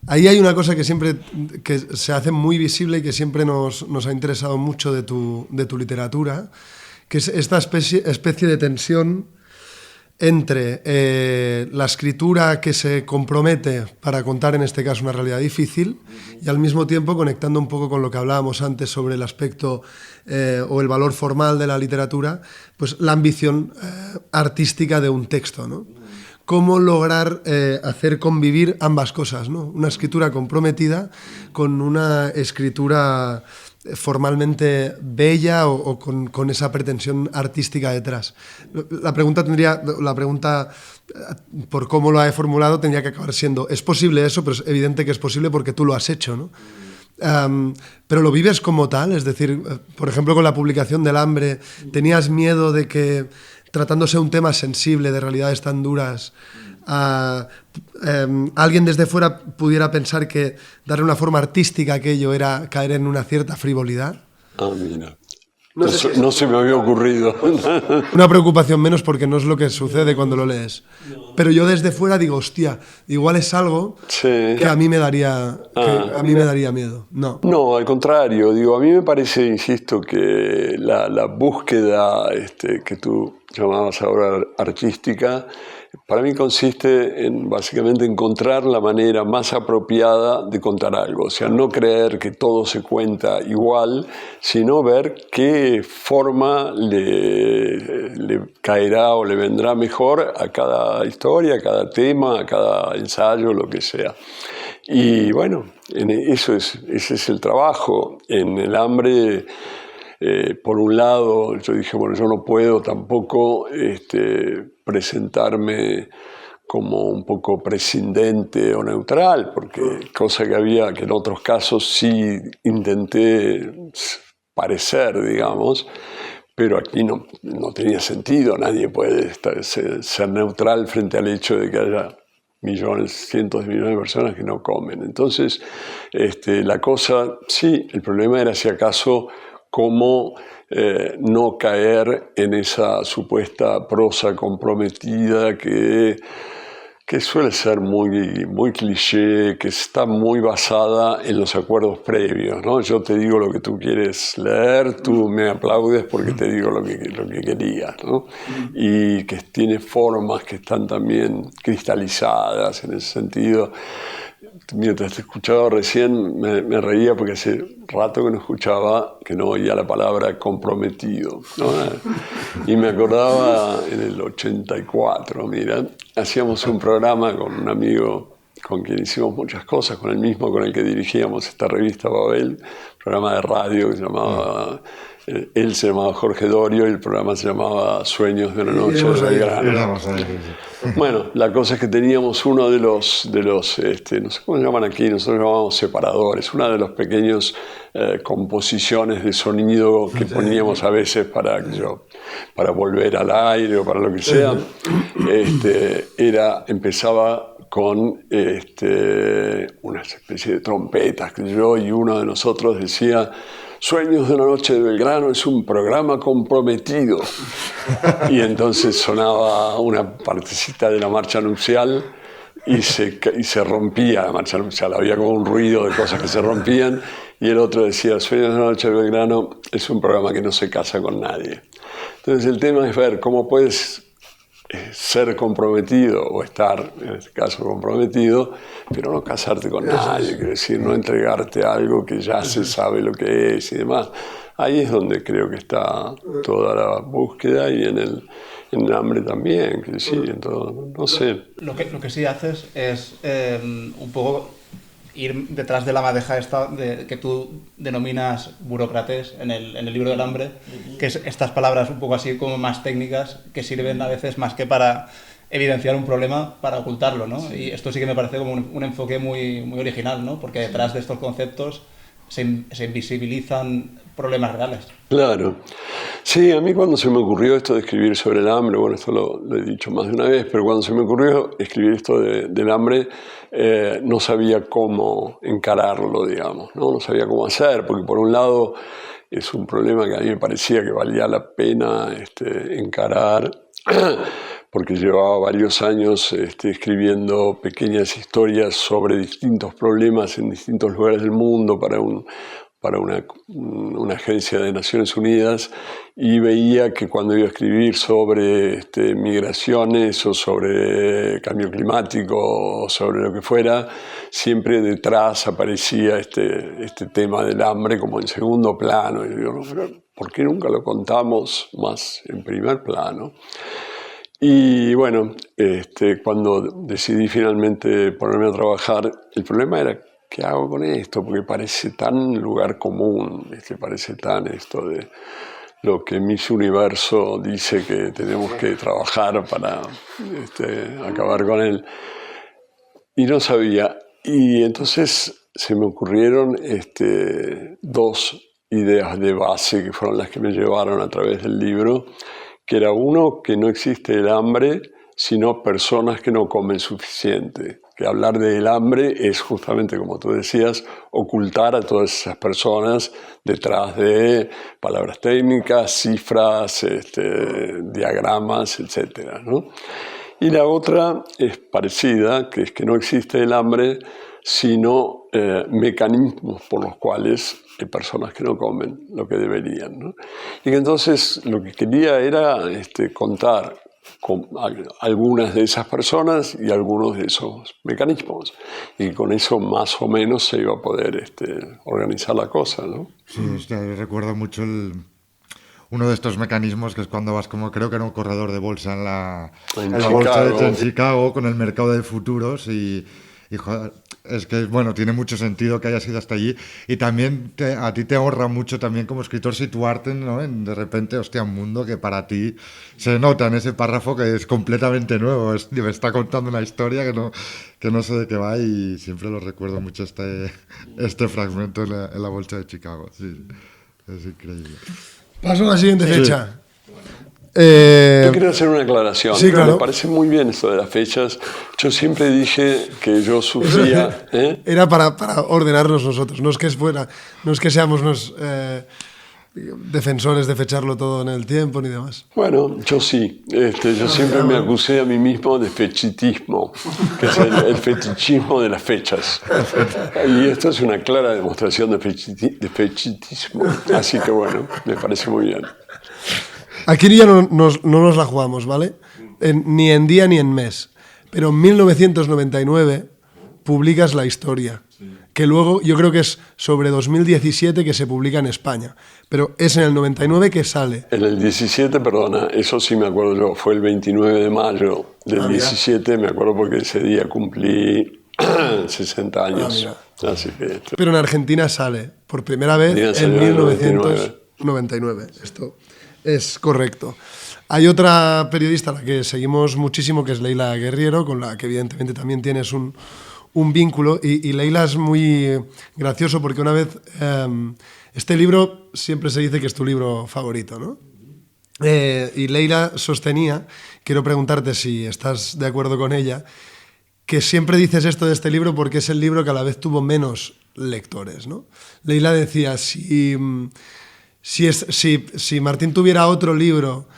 Ahí hay una cosa que se hace muy visible y que siempre nos ha interesado mucho de tu literatura, que es esta especie de tensión entre la escritura que se compromete para contar en este caso una realidad difícil y al mismo tiempo conectando un poco con lo que hablábamos antes sobre el aspecto o el valor formal de la literatura, pues la ambición artística de un texto, ¿no? Cómo lograr hacer convivir ambas cosas, ¿no? Una escritura comprometida con una escritura formalmente bella o con esa pretensión artística detrás. La pregunta por cómo lo he formulado tendría que acabar siendo, ¿es posible eso? Pero es evidente que es posible porque tú lo has hecho, ¿no? Pero lo vives como tal, es decir, por ejemplo, con la publicación del Hambre, ¿tenías miedo de que, tratándose de un tema sensible, de realidades tan duras, alguien desde fuera pudiera pensar que darle una forma artística a aquello era caer en una cierta frivolidad? Mira. No se me había ocurrido. Una preocupación menos porque no es lo que sucede cuando lo lees. Pero yo desde fuera digo, hostia, igual es algo que a mí me daría, miedo. No, al contrario. Digo, a mí me parece, insisto, que la búsqueda que tú llamabas ahora artística, para mí consiste en básicamente encontrar la manera más apropiada de contar algo. O sea, no creer que todo se cuenta igual, sino ver qué forma le caerá o le vendrá mejor a cada historia, a cada tema, a cada ensayo, lo que sea. Y bueno, ese es el trabajo. En El Hambre, por un lado, yo dije, bueno, yo no puedo tampoco presentarme como un poco prescindente o neutral, porque cosa que en otros casos sí intenté parecer, digamos, pero aquí no tenía sentido. Nadie puede ser neutral frente al hecho de que haya cientos de millones de personas que no comen. Entonces, la cosa, sí, el problema era si acaso cómo no caer en esa supuesta prosa comprometida que suele ser muy cliché, que está muy basada en los acuerdos previos, ¿no? Yo te digo lo que tú quieres leer, tú me aplaudes porque te digo lo que querías, ¿no? Y que tiene formas que están también cristalizadas en ese sentido. Mientras te escuchaba recién me reía porque hace rato que no oía la palabra comprometido, ¿no? Y me acordaba en el 84, mira, hacíamos un programa con un amigo con quien hicimos muchas cosas, con el mismo con el que dirigíamos esta revista Babel, programa de radio que se llamaba... Él se llamaba Jorge Dorio y el programa se llamaba Sueños de una noche de Belgrano. Bueno, la cosa es que teníamos uno de los no sé cómo se llaman aquí, nosotros llamamos separadores, una de las pequeñas composiciones de sonido que poníamos a veces para volver al aire o para lo que sea. Empezaba con una especie de trompetas, y uno de nosotros decía: Sueños de una noche de Belgrano es un programa comprometido. Y entonces sonaba una partecita de la marcha nupcial y se rompía la marcha nupcial. Había como un ruido de cosas que se rompían y el otro decía: Sueños de una noche de Belgrano es un programa que no se casa con nadie. Entonces el tema es ver cómo puedes ser comprometido o estar, en este caso, comprometido, pero no casarte con nadie, quiero decir, no entregarte algo que ya se sabe lo que es y demás. Ahí es donde creo que está toda la búsqueda y en el Hambre también, quiero decir, en todo, no sé. Lo que sí haces es un poco ir detrás de la madeja esta que tú denominas burócrates en el libro del Hambre, que es estas palabras un poco así como más técnicas que sirven a veces más que para evidenciar un problema, para ocultarlo, ¿no? Y esto sí que me parece como un enfoque muy, muy original, ¿no? Porque detrás de estos conceptos se invisibilizan problemas reales. Claro. Sí, a mí cuando se me ocurrió esto de escribir sobre el hambre, bueno, esto lo he dicho más de una vez, pero cuando se me ocurrió escribir esto del hambre, no sabía cómo encararlo, digamos, ¿no? No sabía cómo hacer, porque por un lado es un problema que a mí me parecía que valía la pena encarar, porque llevaba varios años escribiendo pequeñas historias sobre distintos problemas en distintos lugares del mundo para para una agencia de Naciones Unidas y veía que cuando iba a escribir sobre migraciones o sobre cambio climático o sobre lo que fuera, siempre detrás aparecía este tema del hambre como en segundo plano. Y digo, ¿por qué nunca lo contamos más en primer plano? Y bueno, cuando decidí finalmente ponerme a trabajar, el problema era ¿qué hago con esto? Porque parece tan lugar común, parece tan esto de lo que Miss Universo dice que tenemos que trabajar para acabar con él. Y no sabía. Y entonces se me ocurrieron dos ideas de base que fueron las que me llevaron a través del libro, que era uno, que no existe el hambre, sino personas que no comen suficiente. Que hablar del hambre es justamente, como tú decías, ocultar a todas esas personas detrás de palabras técnicas, cifras, diagramas, etc., ¿no? Y la otra es parecida, que es que no existe el hambre, sino mecanismos por los cuales hay personas que no comen lo que deberían, ¿no? Y que entonces lo que quería era contar con algunas de esas personas y algunos de esos mecanismos. Y con eso más o menos se iba a poder organizar la cosa, ¿no? Sí, recuerdo mucho uno de estos mecanismos que es cuando vas como creo que era un corredor de bolsa en la bolsa en Chicago con el mercado de futuros y joder, es que bueno, tiene mucho sentido que hayas ido hasta allí y también a ti te ahorra mucho también como escritor situarte, ¿no? En de repente, hostia, un mundo que para ti se nota en ese párrafo que es completamente nuevo, me está contando una historia que no sé de qué va y siempre lo recuerdo mucho este fragmento en la bolsa de Chicago, sí, es increíble. Paso a la siguiente fecha. Yo quiero hacer una aclaración. Sí, claro. Me parece muy bien esto de las fechas. Yo siempre dije que yo sufría... Era para ordenarnos nosotros. No es que seamos unos defensores de fecharlo todo en el tiempo ni demás. Bueno, yo sí. Yo siempre me acusé a mí mismo de fechitismo, que es el fetichismo de las fechas. Y esto es una clara demostración de fechitismo. Así que bueno, me parece muy bien. Aquí ya no nos la jugamos, ¿vale? Ni en día ni en mes. Pero en 1999 publicas La Historia, que luego yo creo que es sobre 2017 que se publica en España. Pero es en el 99 que sale. En el 17, perdona, eso sí me acuerdo yo, fue el 29 de mayo del 17, me acuerdo porque ese día cumplí 60 años. Así que pero en Argentina sale por primera vez en 1999. Esto es correcto. Hay otra periodista a la que seguimos muchísimo, que es Leila Guerriero, con la que evidentemente también tienes un vínculo. Y Leila es muy gracioso porque una vez... este libro siempre se dice que es tu libro favorito, ¿no? Y Leila sostenía, quiero preguntarte si estás de acuerdo con ella, que siempre dices esto de este libro porque es el libro que a la vez tuvo menos lectores, ¿no? Leila decía, si Martín tuviera otro libro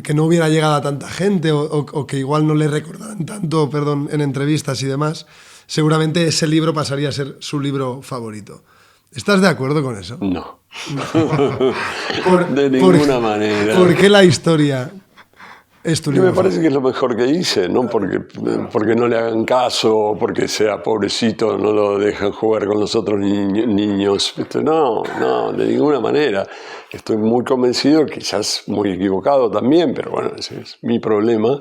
que no hubiera llegado a tanta gente o que igual no le recordaran tanto, en entrevistas y demás, seguramente ese libro pasaría a ser su libro favorito. ¿Estás de acuerdo con eso? No. De ninguna manera. ¿Por qué La Historia es tu libro? Me parece que es lo mejor que hice, no porque no le hagan caso o porque sea pobrecito, no lo dejan jugar con los otros niños. No, de ninguna manera. Estoy muy convencido, quizás muy equivocado también, pero bueno, ese es mi problema,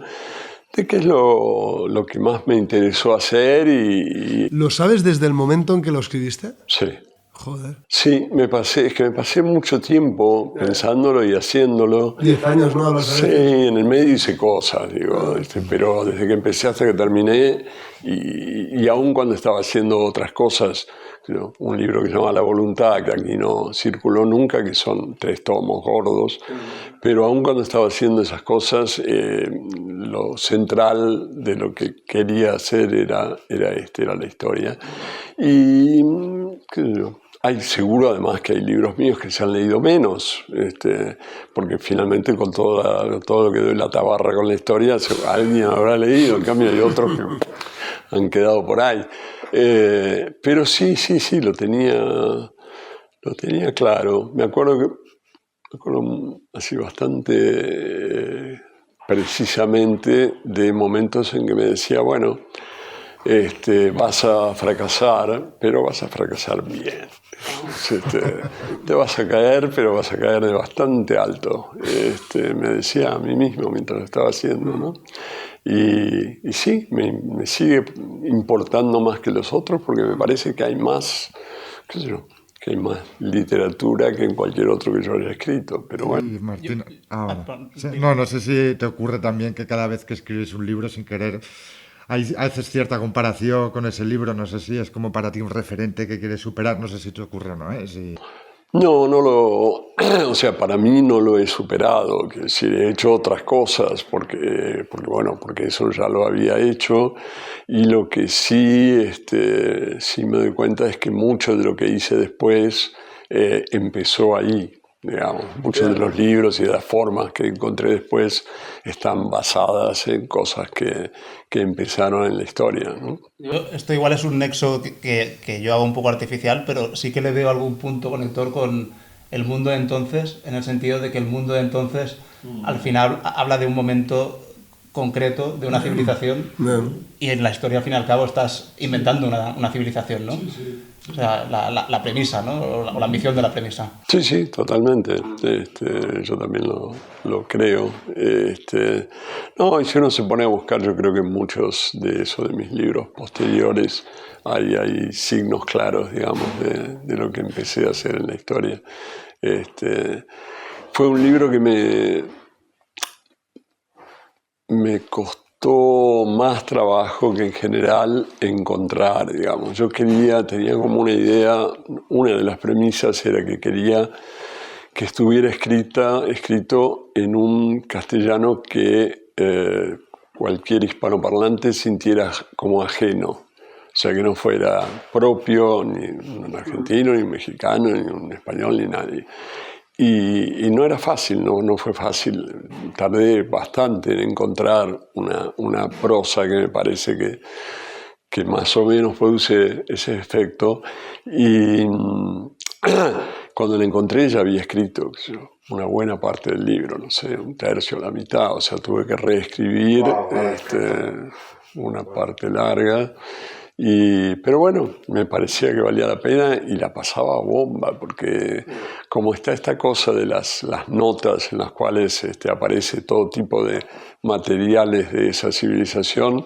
de que es lo que más me interesó hacer y... ¿Lo sabes desde el momento en que lo escribiste? Sí. Joder. Sí, me pasé mucho tiempo pensándolo y haciéndolo. 10 años, ¿no? Sí, en el medio hice cosas, digo, pero desde que empecé hasta que terminé, y aún cuando estaba haciendo otras cosas, un libro que se llama La Voluntad, que aquí no circuló nunca, que son 3 tomos gordos, pero aún cuando estaba haciendo esas cosas, lo central de lo que quería hacer era la historia. Y, qué sé yo, hay seguro además que hay libros míos que se han leído menos, porque finalmente con todo lo que doy la tabarra con la historia, alguien habrá leído, en cambio hay otros que han quedado por ahí. Pero sí, lo tenía Lo tenía claro. Me acuerdo así bastante precisamente de momentos en que me decía, bueno, vas a fracasar, pero vas a fracasar bien. Te vas a caer, pero vas a caer de bastante alto. Me decía a mí mismo mientras lo estaba haciendo, ¿no? Y sí, me sigue importando más que los otros porque me parece que hay más, qué sé yo, que hay más literatura que en cualquier otro que yo haya escrito, pero bueno. Y Martín, sí, no sé si te ocurre también que cada vez que escribes un libro sin querer haces cierta comparación con ese libro, no sé si es como para ti un referente que quieres superar, no sé si te ocurre o no, ¿eh? No, o sea, para mí no lo he superado, que sí, he hecho otras cosas, porque eso ya lo había hecho, y lo que sí me doy cuenta es que mucho de lo que hice después empezó ahí. Digamos, muchos de los libros y de las formas que encontré después están basadas en cosas que empezaron en la historia, ¿no? Esto igual es un nexo que yo hago un poco artificial, pero sí que le veo algún punto conector con el mundo de entonces, en el sentido de que el mundo de entonces al final habla de un momento concreto, de una civilización, y en la historia al fin y al cabo estás inventando una civilización, ¿no? Sí. O sea, la premisa, ¿no? O la ambición de la premisa. Sí, totalmente. Yo también lo creo. No, y si uno se pone a buscar, yo creo que en muchos de mis libros posteriores hay signos claros, digamos, de lo que empecé a hacer en la historia. Fue un libro que me costó más trabajo que en general encontrar, digamos. Yo tenía como una idea, una de las premisas era que quería que estuviera escrito en un castellano que cualquier hispanoparlante sintiera como ajeno. O sea, que no fuera propio ni un argentino, ni un mexicano, ni un español, ni nadie. Y no era fácil, no fue fácil. Tardé bastante en encontrar una prosa que me parece que más o menos produce ese efecto. Y cuando la encontré ya había escrito una buena parte del libro, no sé, un tercio, la mitad. O sea, tuve que reescribir una parte larga. Pero bueno, me parecía que valía la pena y la pasaba bomba, porque como está esta cosa de las notas en las cuales aparece todo tipo de materiales de esa civilización,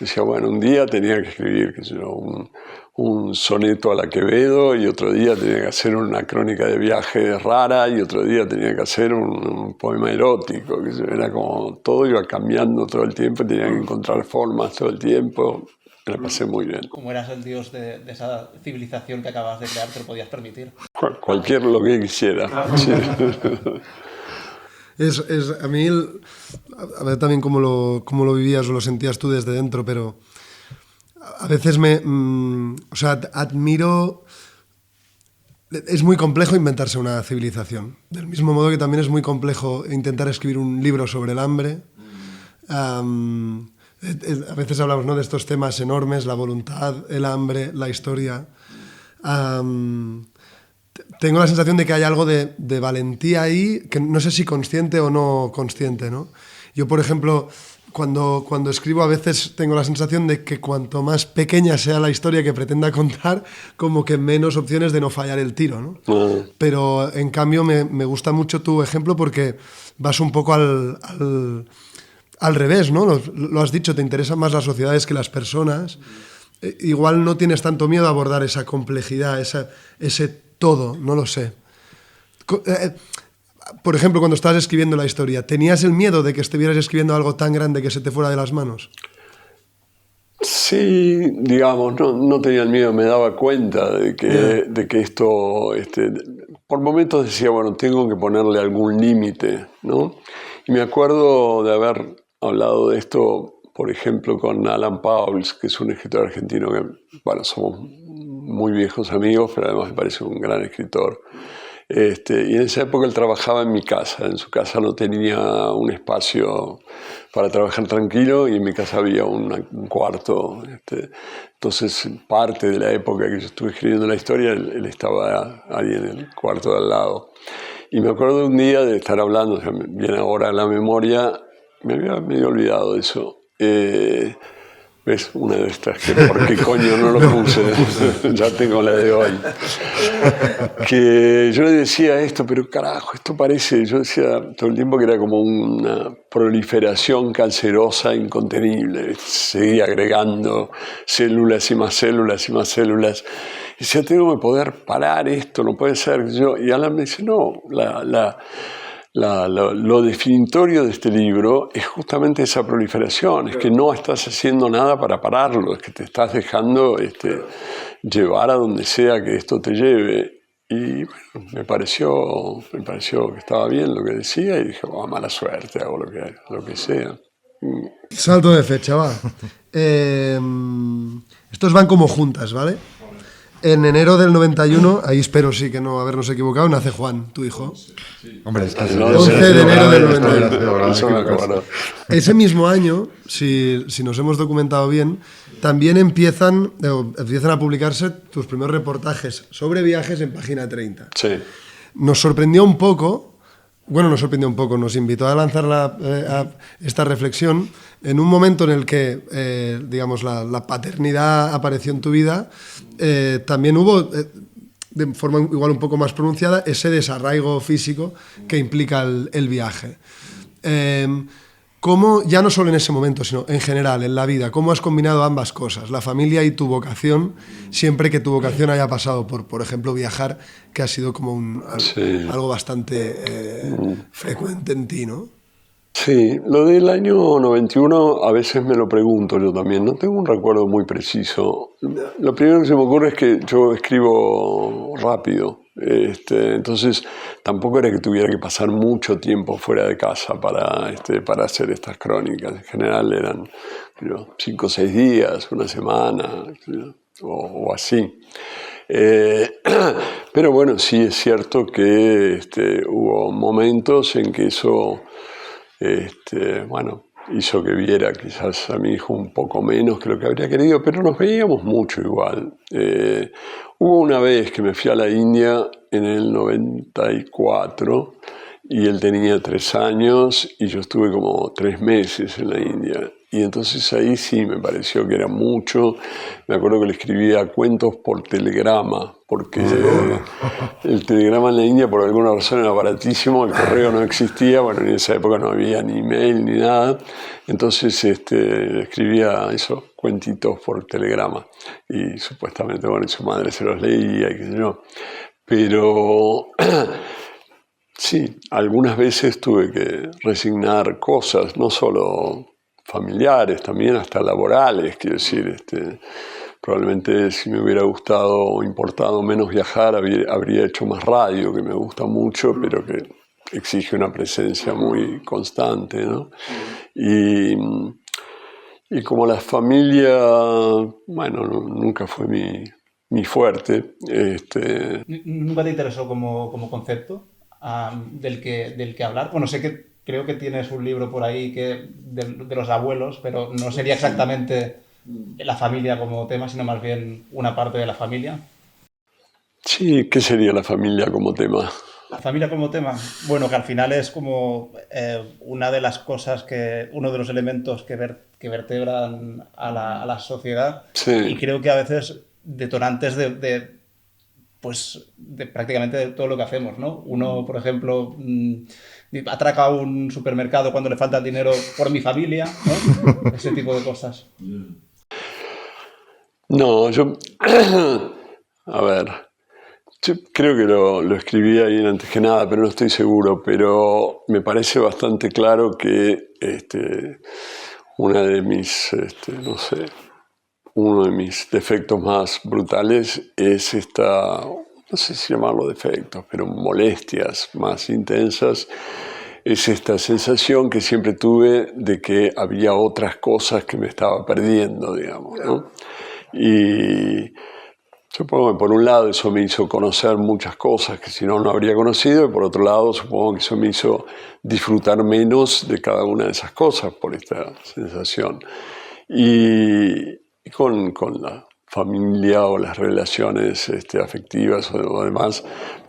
decía, bueno, un día tenía que escribir un soneto a la Quevedo, y otro día tenía que hacer una crónica de viaje rara, y otro día tenía que hacer un poema erótico, era como todo iba cambiando todo el tiempo, tenía que encontrar formas todo el tiempo. Me la pasé muy bien. Como eras el dios de esa civilización que acabas de crear, te lo podías permitir. Cualquier lo que quisiera. Sí. A mí, a ver también cómo lo vivías o lo sentías tú desde dentro, pero a veces admiro. Es muy complejo inventarse una civilización. Del mismo modo que también es muy complejo intentar escribir un libro sobre el hambre. A veces hablamos, ¿no?, de estos temas enormes, la voluntad, el hambre, la historia. Tengo la sensación de que hay algo de valentía ahí, que no sé si consciente o no consciente, ¿no? Yo, por ejemplo, cuando escribo a veces tengo la sensación de que cuanto más pequeña sea la historia que pretenda contar, como que menos opciones de no fallar el tiro, ¿no? Pero en cambio me gusta mucho tu ejemplo porque vas un poco al revés, ¿no? Lo has dicho, te interesan más las sociedades que las personas. Igual no tienes tanto miedo a abordar esa complejidad, ese todo, no lo sé. Por ejemplo, cuando estabas escribiendo la historia, ¿tenías el miedo de que estuvieras escribiendo algo tan grande que se te fuera de las manos? Sí, digamos, no tenía el miedo, me daba cuenta de que esto, por momentos decía, bueno, tengo que ponerle algún límite, ¿no? Y me acuerdo de haber hablado de esto, por ejemplo, con Alan Pauls, que es un escritor argentino que, bueno, somos muy viejos amigos, pero además me parece un gran escritor. Y en esa época él trabajaba en mi casa. En su casa no tenía un espacio para trabajar tranquilo y en mi casa había un cuarto. Entonces, parte de la época que yo estuve escribiendo la historia, él estaba ahí en el cuarto de al lado. Y me acuerdo de un día de estar hablando, o sea, viene ahora a la memoria, me había medio olvidado de eso. ¿Ves? Una de estas que por qué coño no lo puse, ya tengo la de hoy. Que yo le decía esto, pero carajo, esto parece, yo decía todo el tiempo que era como una proliferación cancerosa incontenible. Seguía agregando células y más células y más células. Y decía, tengo que poder parar esto, no puede ser. Y Alan me dice, no, lo definitorio de este libro es justamente esa proliferación, es que no estás haciendo nada para pararlo, es que te estás dejando llevar a donde sea que esto te lleve. Y bueno, me pareció que estaba bien lo que decía y dije, oh, mala suerte, hago lo que sea. Salto de fecha, va. Estos van como juntas, ¿vale? En enero del 91, ahí espero sí que no habernos equivocado, nace Juan, tu hijo. Hombre, está 11 de enero del 91. Ese mismo año, si nos hemos documentado bien, también empiezan a publicarse tus primeros reportajes sobre viajes en Página 30. Sí. Nos sorprendió un poco, nos invitó a lanzar esta reflexión en un momento en el que, digamos, la paternidad apareció en tu vida. También hubo, de forma igual un poco más pronunciada, ese desarraigo físico que implica el viaje. ¿Cómo, ya no solo en ese momento, sino en general, en la vida, cómo has combinado ambas cosas, la familia y tu vocación, siempre que tu vocación haya pasado por ejemplo, viajar, que ha sido como algo bastante frecuente en ti, ¿no? Sí, lo del año 91 a veces me lo pregunto yo también, no tengo un recuerdo muy preciso. Lo primero que se me ocurre es que yo escribo rápido, entonces tampoco era que tuviera que pasar mucho tiempo fuera de casa para hacer estas crónicas. En general eran 5 o 6 días, una semana o así. Pero bueno, sí es cierto que hubo momentos en que eso hizo que viera quizás a mi hijo un poco menos que lo que habría querido, pero nos veíamos mucho igual. Hubo una vez que me fui a la India en el 94 y él tenía 3 años y yo estuve como 3 meses en la India. Y entonces ahí sí me pareció que era mucho. Me acuerdo que le escribía cuentos por telegrama, porque el telegrama en la India por alguna razón era baratísimo, el correo no existía, bueno, en esa época no había ni email ni nada. Entonces escribía eso, cuentitos por telegrama. Y supuestamente, bueno, y su madre se los leía y qué sé yo. Pero sí, algunas veces tuve que resignar cosas, no solo familiares, también hasta laborales, quiero decir, probablemente si me hubiera gustado o importado menos viajar, habría hecho más radio, que me gusta mucho, pero que exige una presencia muy constante, ¿no? Y como la familia, bueno, nunca fue mi fuerte. ¿Nunca te interesó como concepto del que hablar? Bueno, sé que creo que tienes un libro por ahí de los abuelos, pero no sería exactamente la familia como tema, sino más bien una parte de la familia. Sí, ¿qué sería la familia como tema? La familia como tema, bueno, que al final es como una de las cosas uno de los elementos que vertebran a la sociedad. Sí. Y creo que a veces detonantes de prácticamente de todo lo que hacemos, ¿no? Uno, por ejemplo, atraca un supermercado cuando le falta el dinero por mi familia, ¿no? Ese tipo de cosas. No, a ver, yo creo que lo escribí ahí antes que nada, pero no estoy seguro, pero me parece bastante claro que uno de mis defectos más brutales es no sé si llamarlo defectos, pero molestias más intensas, es esta sensación que siempre tuve de que había otras cosas que me estaba perdiendo, digamos, ¿no? Y Supongo que por un lado eso me hizo conocer muchas cosas que si no, no habría conocido, y por otro lado supongo que eso me hizo disfrutar menos de cada una de esas cosas por esta sensación. Y con la familia o las relaciones afectivas o demás,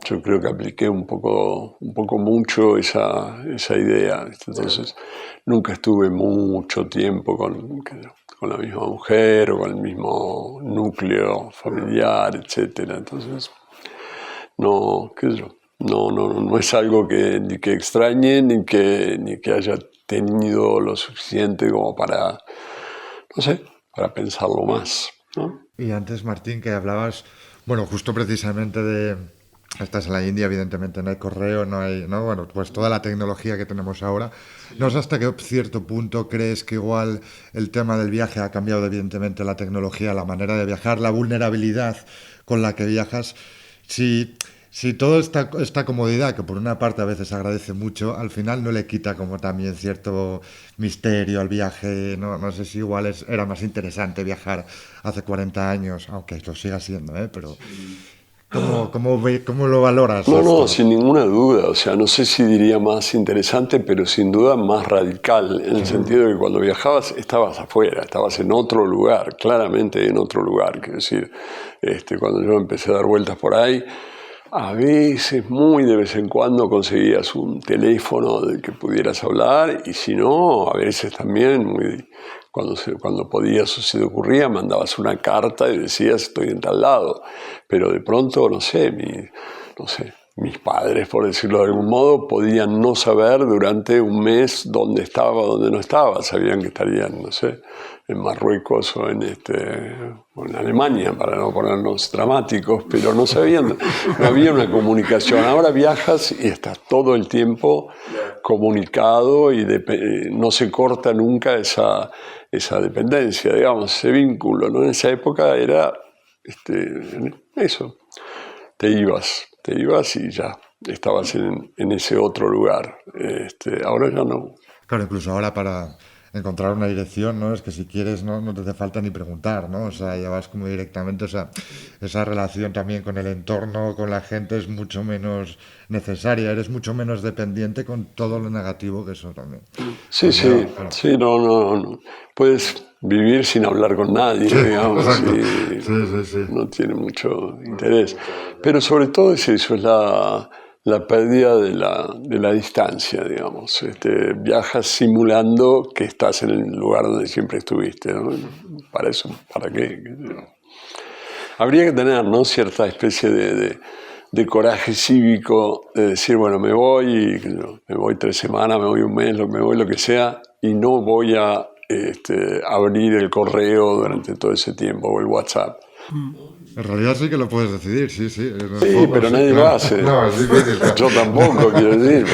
yo creo que apliqué un poco mucho esa idea. Entonces, nunca estuve mucho tiempo con la misma mujer o con el mismo núcleo familiar, etcétera. Entonces, no es algo ni que extrañe ni que haya tenido lo suficiente como para, no sé, para pensarlo más, ¿no? Y antes, Martín, que hablabas, bueno, justo precisamente de... Estás en la India, evidentemente no hay correo, no hay, ¿no? Bueno, pues toda la tecnología que tenemos ahora. No sé hasta qué cierto punto crees que igual el tema del viaje ha cambiado evidentemente la tecnología, la manera de viajar, la vulnerabilidad con la que viajas. Si toda esta comodidad, que por una parte a veces agradece mucho, al final no le quita como también cierto misterio al viaje. No sé si igual era más interesante viajar hace 40 años, aunque lo siga siendo, ¿eh? Pero... ¿Cómo lo valoras? No, sin ninguna duda. O sea, no sé si diría más interesante, pero sin duda más radical, en el sentido de que cuando viajabas estabas afuera, estabas en otro lugar, claramente en otro lugar. Quiero decir, cuando yo empecé a dar vueltas por ahí, a veces, muy de vez en cuando, conseguías un teléfono del que pudieras hablar, y si no, a veces también, cuando podías o se te ocurría, mandabas una carta y decías estoy en tal lado. Pero de pronto, mis padres, por decirlo de algún modo, podían no saber durante un mes dónde estaba o dónde no estaba. Sabían que estarían, no sé, en Marruecos o en Alemania, para no ponernos dramáticos, pero no sabían, no había una comunicación. Ahora viajas y estás todo el tiempo comunicado y no se corta nunca esa dependencia, digamos, ese vínculo, ¿no? En esa época era eso, te ibas y ya estabas en ese otro lugar. Ahora ya no. Claro, incluso ahora para encontrar una dirección, ¿no? Es que si quieres no te hace falta ni preguntar, ¿no? O sea, ya vas como directamente, o sea, esa relación también con el entorno, con la gente es mucho menos necesaria, eres mucho menos dependiente con todo lo negativo que eso también. Sí, claro. Sí, no. Puedes vivir sin hablar con nadie, digamos, sí. No tiene mucho interés. Pero sobre todo es eso, es la pérdida de la distancia, digamos. Viajas simulando que estás en el lugar donde siempre estuviste, ¿no? Para eso, ¿para qué? Habría que tener, ¿no?, cierta especie de coraje cívico, de decir, bueno, me voy 3 semanas, me voy un mes, me voy lo que sea, y no voy a abrir el correo durante todo ese tiempo, o el WhatsApp. En realidad sí que lo puedes decidir, sí. Sí, pero nadie lo hace. No, es difícil. Yo tampoco, quiero decir,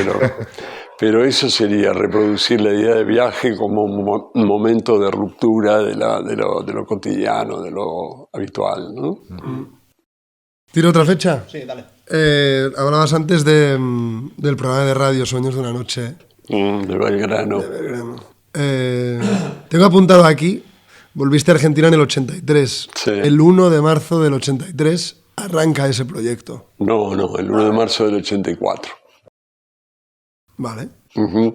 pero eso sería reproducir la idea de viaje como un momento de ruptura de lo cotidiano, de lo habitual, ¿no? ¿Tiro otra fecha? Sí, dale. Hablabas antes del programa de radio Sueños de una noche. De Belgrano. Tengo apuntado aquí, volviste a Argentina en el 83. Sí. El 1 de marzo del 83 arranca ese proyecto. No, el 1 de marzo del 84. Vale. Uh-huh.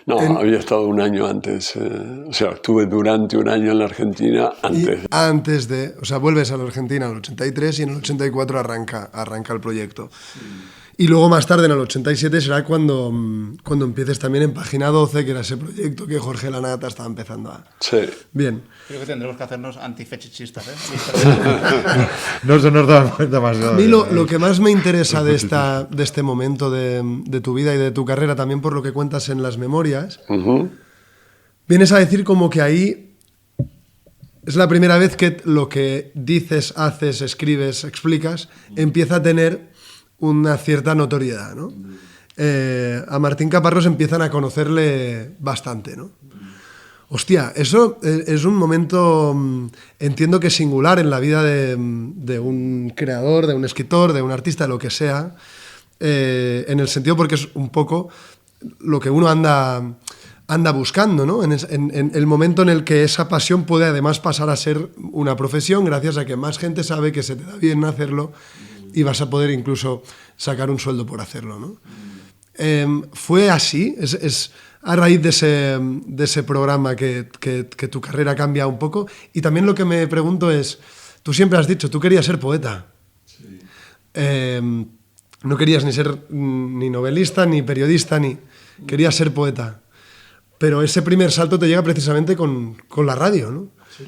No, había estado un año antes. O sea, estuve durante un año en la Argentina antes. O sea, vuelves a la Argentina en el 83 y en el 84 arranca el proyecto. Y luego más tarde, en el 87, será cuando empieces también en Página 12, que era ese proyecto que Jorge Lanata estaba empezando a... Sí. Bien. Creo que tendremos que hacernos antifechistas, ¿eh? No se nos da demasiado. A mí lo que más me interesa de este momento de tu vida y de tu carrera, también por lo que cuentas en las memorias, vienes a decir como que ahí es la primera vez que lo que dices, haces, escribes, explicas, empieza a tener una cierta notoriedad, ¿no? A Martín Caparrós empiezan a conocerle bastante, ¿no? Hostia, eso es un momento, entiendo que singular en la vida de un creador, de un escritor, de un artista, de lo que sea, en el sentido porque es un poco lo que uno anda anda buscando, ¿no? En el momento en el que esa pasión puede además pasar a ser una profesión gracias a que más gente sabe que se te da bien hacerlo y vas a poder incluso sacar un sueldo por hacerlo, ¿no? ¿Fue así? ¿Es a raíz de ese programa que tu carrera cambia un poco? Y también lo que me pregunto es, tú siempre has dicho, tú querías ser poeta. Sí. No querías ni ser ni novelista, ni periodista, querías ser poeta. Pero ese primer salto te llega precisamente con la radio, ¿no? Sí.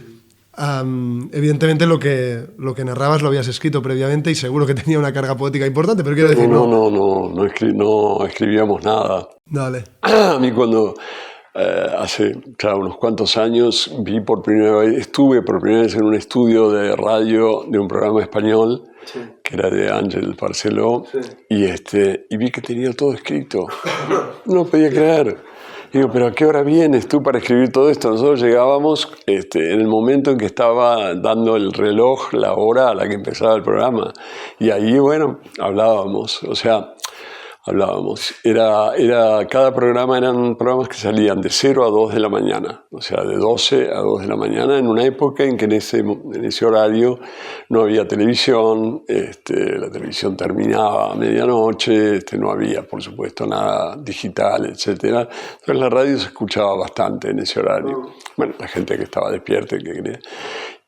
Evidentemente lo que narrabas lo habías escrito previamente y seguro que tenía una carga poética importante, pero quiero decir... No escribíamos nada. Dale. A mí cuando hace unos cuantos años estuve por primera vez en un estudio de radio de un programa español, sí, que era de Ángel Barceló, sí, y vi que tenía todo escrito. No podía creer. Digo, ¿pero a qué hora vienes tú para escribir todo esto? Nosotros llegábamos en el momento en que estaba dando el reloj, la hora a la que empezaba el programa. Y ahí, bueno, hablábamos. Cada programa eran programas que salían de 0 a 2 de la mañana. O sea, de 12 a 2 de la mañana, en una época en que en ese horario no había televisión, la televisión terminaba a medianoche, no había, por supuesto, nada digital, etc. Entonces la radio se escuchaba bastante en ese horario. Bueno, la gente que estaba despierta y que quería...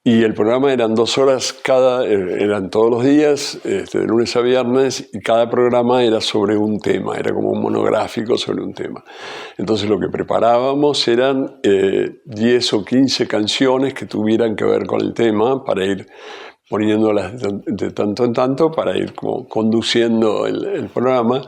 Y el programa eran 2 horas, eran todos los días, de lunes a viernes, y cada programa era sobre un tema, era como un monográfico sobre un tema. Entonces lo que preparábamos eran 10 o 15 canciones que tuvieran que ver con el tema para ir poniéndolas de tanto en tanto, para ir como conduciendo el programa.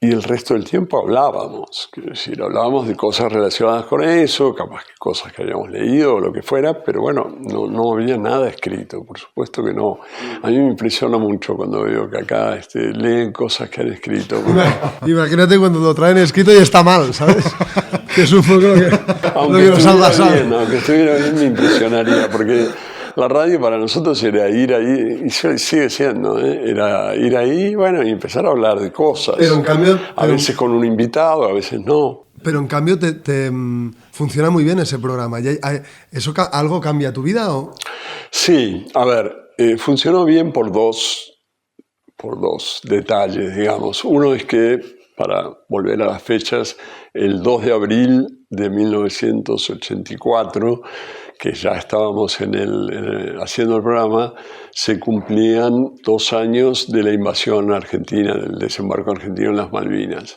Y el resto del tiempo hablábamos, quiero decir, hablábamos de cosas relacionadas con eso, capaz que cosas que habíamos leído o lo que fuera, pero bueno, no había nada escrito, por supuesto que no. A mí me impresiona mucho cuando veo que acá leen cosas que han escrito. Imagínate cuando lo traen escrito y está mal, ¿sabes? Que es un poco lo que nos ha pasado. Aunque estuviera bien me impresionaría, porque... La radio para nosotros era ir ahí, y sigue siendo, era ir ahí, bueno, y empezar a hablar de cosas. Pero en cambio... A veces con un invitado, a veces no. Pero en cambio te funciona muy bien ese programa. ¿Eso algo cambia tu vida o...? Sí, a ver, funcionó bien por dos detalles, digamos. Uno es que, para volver a las fechas, el 2 de abril de 1984... que ya estábamos haciendo el programa, se cumplían 2 años de la invasión argentina, del desembarco argentino en las Malvinas.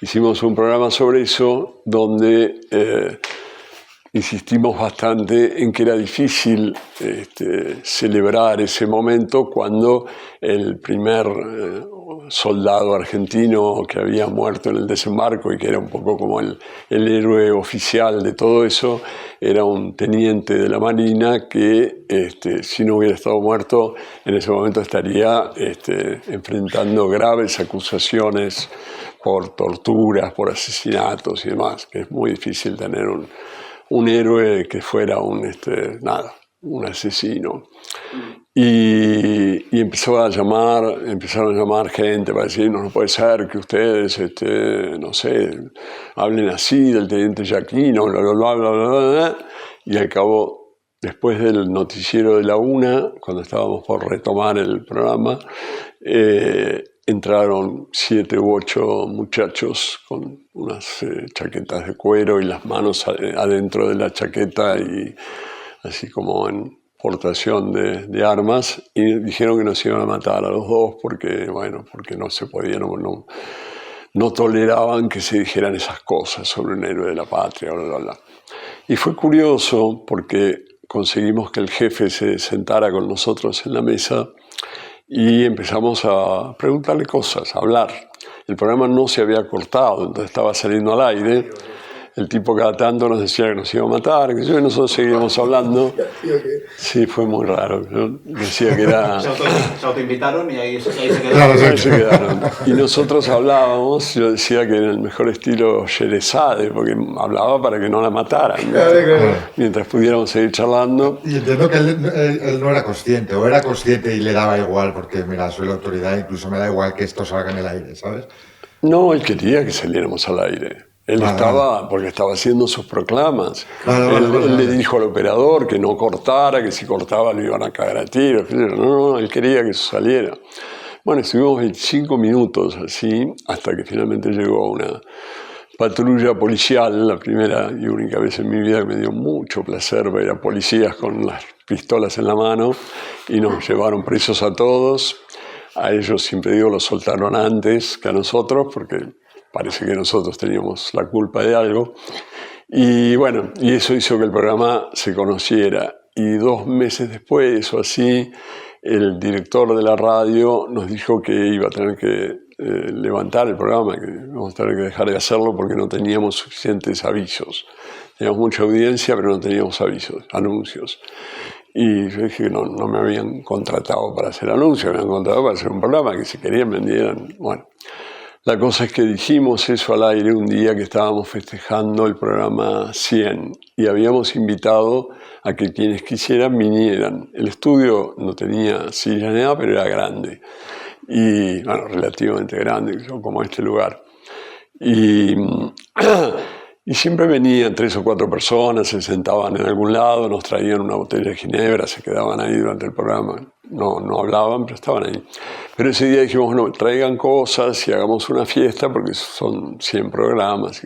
Hicimos un programa sobre eso donde insistimos bastante en que era difícil celebrar ese momento cuando el primer soldado argentino que había muerto en el desembarco y que era un poco como el héroe oficial de todo eso, era un teniente de la Marina que, si no hubiera estado muerto, en ese momento estaría enfrentando graves acusaciones por torturas, por asesinatos y demás, que es muy difícil tener un héroe que fuera un asesino. Y empezaron a llamar gente para decirnos, no puede ser que ustedes, no sé, hablen así del teniente Yaquino, bla, bla, bla, bla, bla, bla. Y al cabo, después del noticiero de la 1, cuando estábamos por retomar el programa, entraron 7 u 8 muchachos con unas chaquetas de cuero y las manos adentro de la chaqueta y así como en portación de armas, y dijeron que nos iban a matar a los dos porque no se podía, no toleraban que se dijeran esas cosas sobre un héroe de la patria, bla, bla, bla. Y fue curioso porque conseguimos que el jefe se sentara con nosotros en la mesa y empezamos a preguntarle cosas, a hablar. El programa no se había cortado, entonces estaba saliendo al aire. El tipo cada tanto nos decía que nos iba a matar, y nosotros seguíamos hablando. Sí, fue muy raro. Yo decía que era... Se autoinvitaron y ahí se quedaron. Claro, ahí se quedaron. Y nosotros hablábamos, yo decía que era el mejor estilo Sherezade, porque hablaba para que no la mataran, mientras pudiéramos seguir charlando. Y entiendo que él no era consciente, o era consciente y le daba igual, porque mira, soy la autoridad, incluso me da igual que esto salga en el aire, ¿sabes? No, él quería que saliéramos al aire. Él estaba, porque estaba haciendo sus proclamas. Él le dijo al operador que no cortara, que si cortaba lo iban a cagar a tiros. No, él quería que eso saliera. Bueno, estuvimos 25 minutos así, hasta que finalmente llegó una patrulla policial, la primera y única vez en mi vida que me dio mucho placer ver a policías con las pistolas en la mano, y nos llevaron presos a todos. A ellos, siempre digo, los soltaron antes que a nosotros, porque parece que nosotros teníamos la culpa de algo. Y bueno, y eso hizo que el programa se conociera. Y 2 meses después, o así, el director de la radio nos dijo que iba a tener que levantar el programa, que íbamos a tener que dejar de hacerlo porque no teníamos suficientes avisos. Teníamos mucha audiencia, pero no teníamos anuncios. Y yo dije que no me habían contratado para hacer anuncios, me habían contratado para hacer un programa, que si querían vendieran. Bueno, la cosa es que dijimos eso al aire un día que estábamos festejando el programa 100 y habíamos invitado a que quienes quisieran vinieran. El estudio no tenía silla ni nada, pero era grande. Y, bueno, relativamente grande, como este lugar. Y siempre venían 3 o 4 personas, se sentaban en algún lado, nos traían una botella de ginebra, se quedaban ahí durante el programa. No hablaban, pero estaban ahí. Pero ese día dijimos, no, traigan cosas y hagamos una fiesta, porque son 100 programas.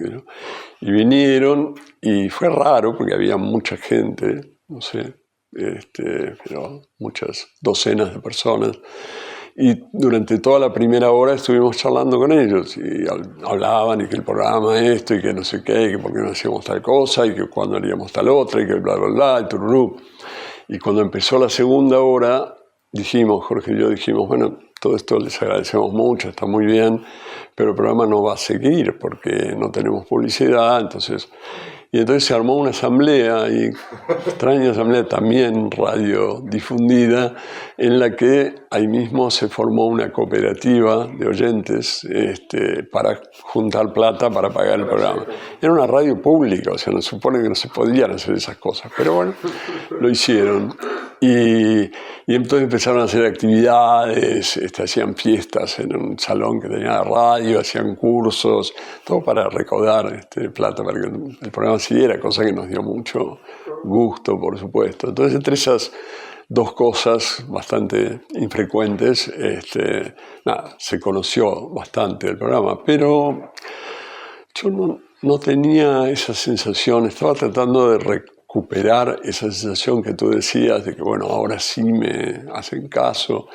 Y vinieron, y fue raro, porque había mucha gente, no sé, pero muchas docenas de personas. Y durante toda la primera hora estuvimos charlando con ellos y hablaban y que el programa esto y que no sé qué, y que por qué no hacíamos tal cosa y que cuándo haríamos tal otra y que bla, bla, bla, y tururú. Y cuando empezó la segunda hora, Jorge y yo dijimos, bueno, todo esto les agradecemos mucho, está muy bien, pero el programa no va a seguir porque no tenemos publicidad, entonces se armó una asamblea, y extraña asamblea también radiodifundida, en la que ahí mismo se formó una cooperativa de oyentes para juntar plata para pagar el programa. Era una radio pública, o sea, nos supone que no se podían hacer esas cosas, pero bueno, lo hicieron. Y entonces empezaron a hacer actividades, hacían fiestas en un salón que tenía la radio, hacían cursos, todo para recaudar plata para que el programa siguiera, cosa que nos dio mucho gusto, por supuesto. Entonces, entre esas 2 cosas bastante infrecuentes, se conoció bastante el programa, pero yo no tenía esa sensación, estaba tratando de recuperar esa sensación que tú decías de que, bueno, ahora sí me hacen caso.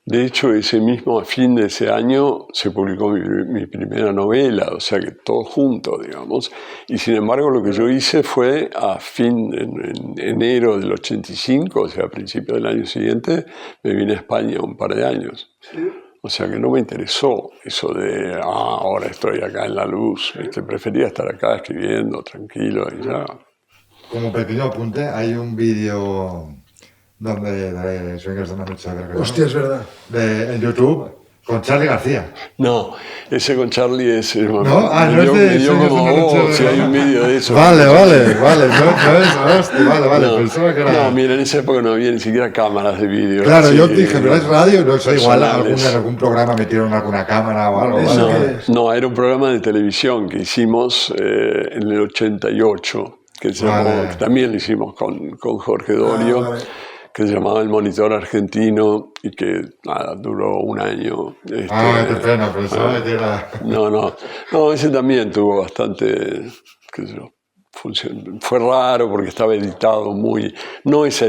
De hecho, a fin de ese año se publicó mi primera novela, o sea que todo junto, digamos. Y sin embargo, lo que yo hice fue en enero del 85, o sea, a principios del año siguiente, me vine a España un par de años. ¿Sí? O sea que no me interesó eso de, ahora estoy acá en la luz. Prefería estar acá escribiendo, tranquilo y ya. Como pequeño apunte, hay un vídeo de Swingers de una noche. Hostia, es verdad. En YouTube, con Charly García. No, ese con Charly es... ¿No? Me dio como si hay un vídeo de eso. Vale. No, pensaba que era... No, mira, en esa época no había ni siquiera cámaras de vídeo. Claro, yo dije, pero es radio, no sé, igual algún programa metieron alguna cámara o algo. No, era un programa de televisión que hicimos en el 88, que también lo hicimos con Jorge Dorio. Que se llamaba El Monitor Argentino y que duró un año. Qué pena, pensaba que era... No, ese también tuvo bastante, qué sé yo, función. Fue raro porque estaba editado muy... No esa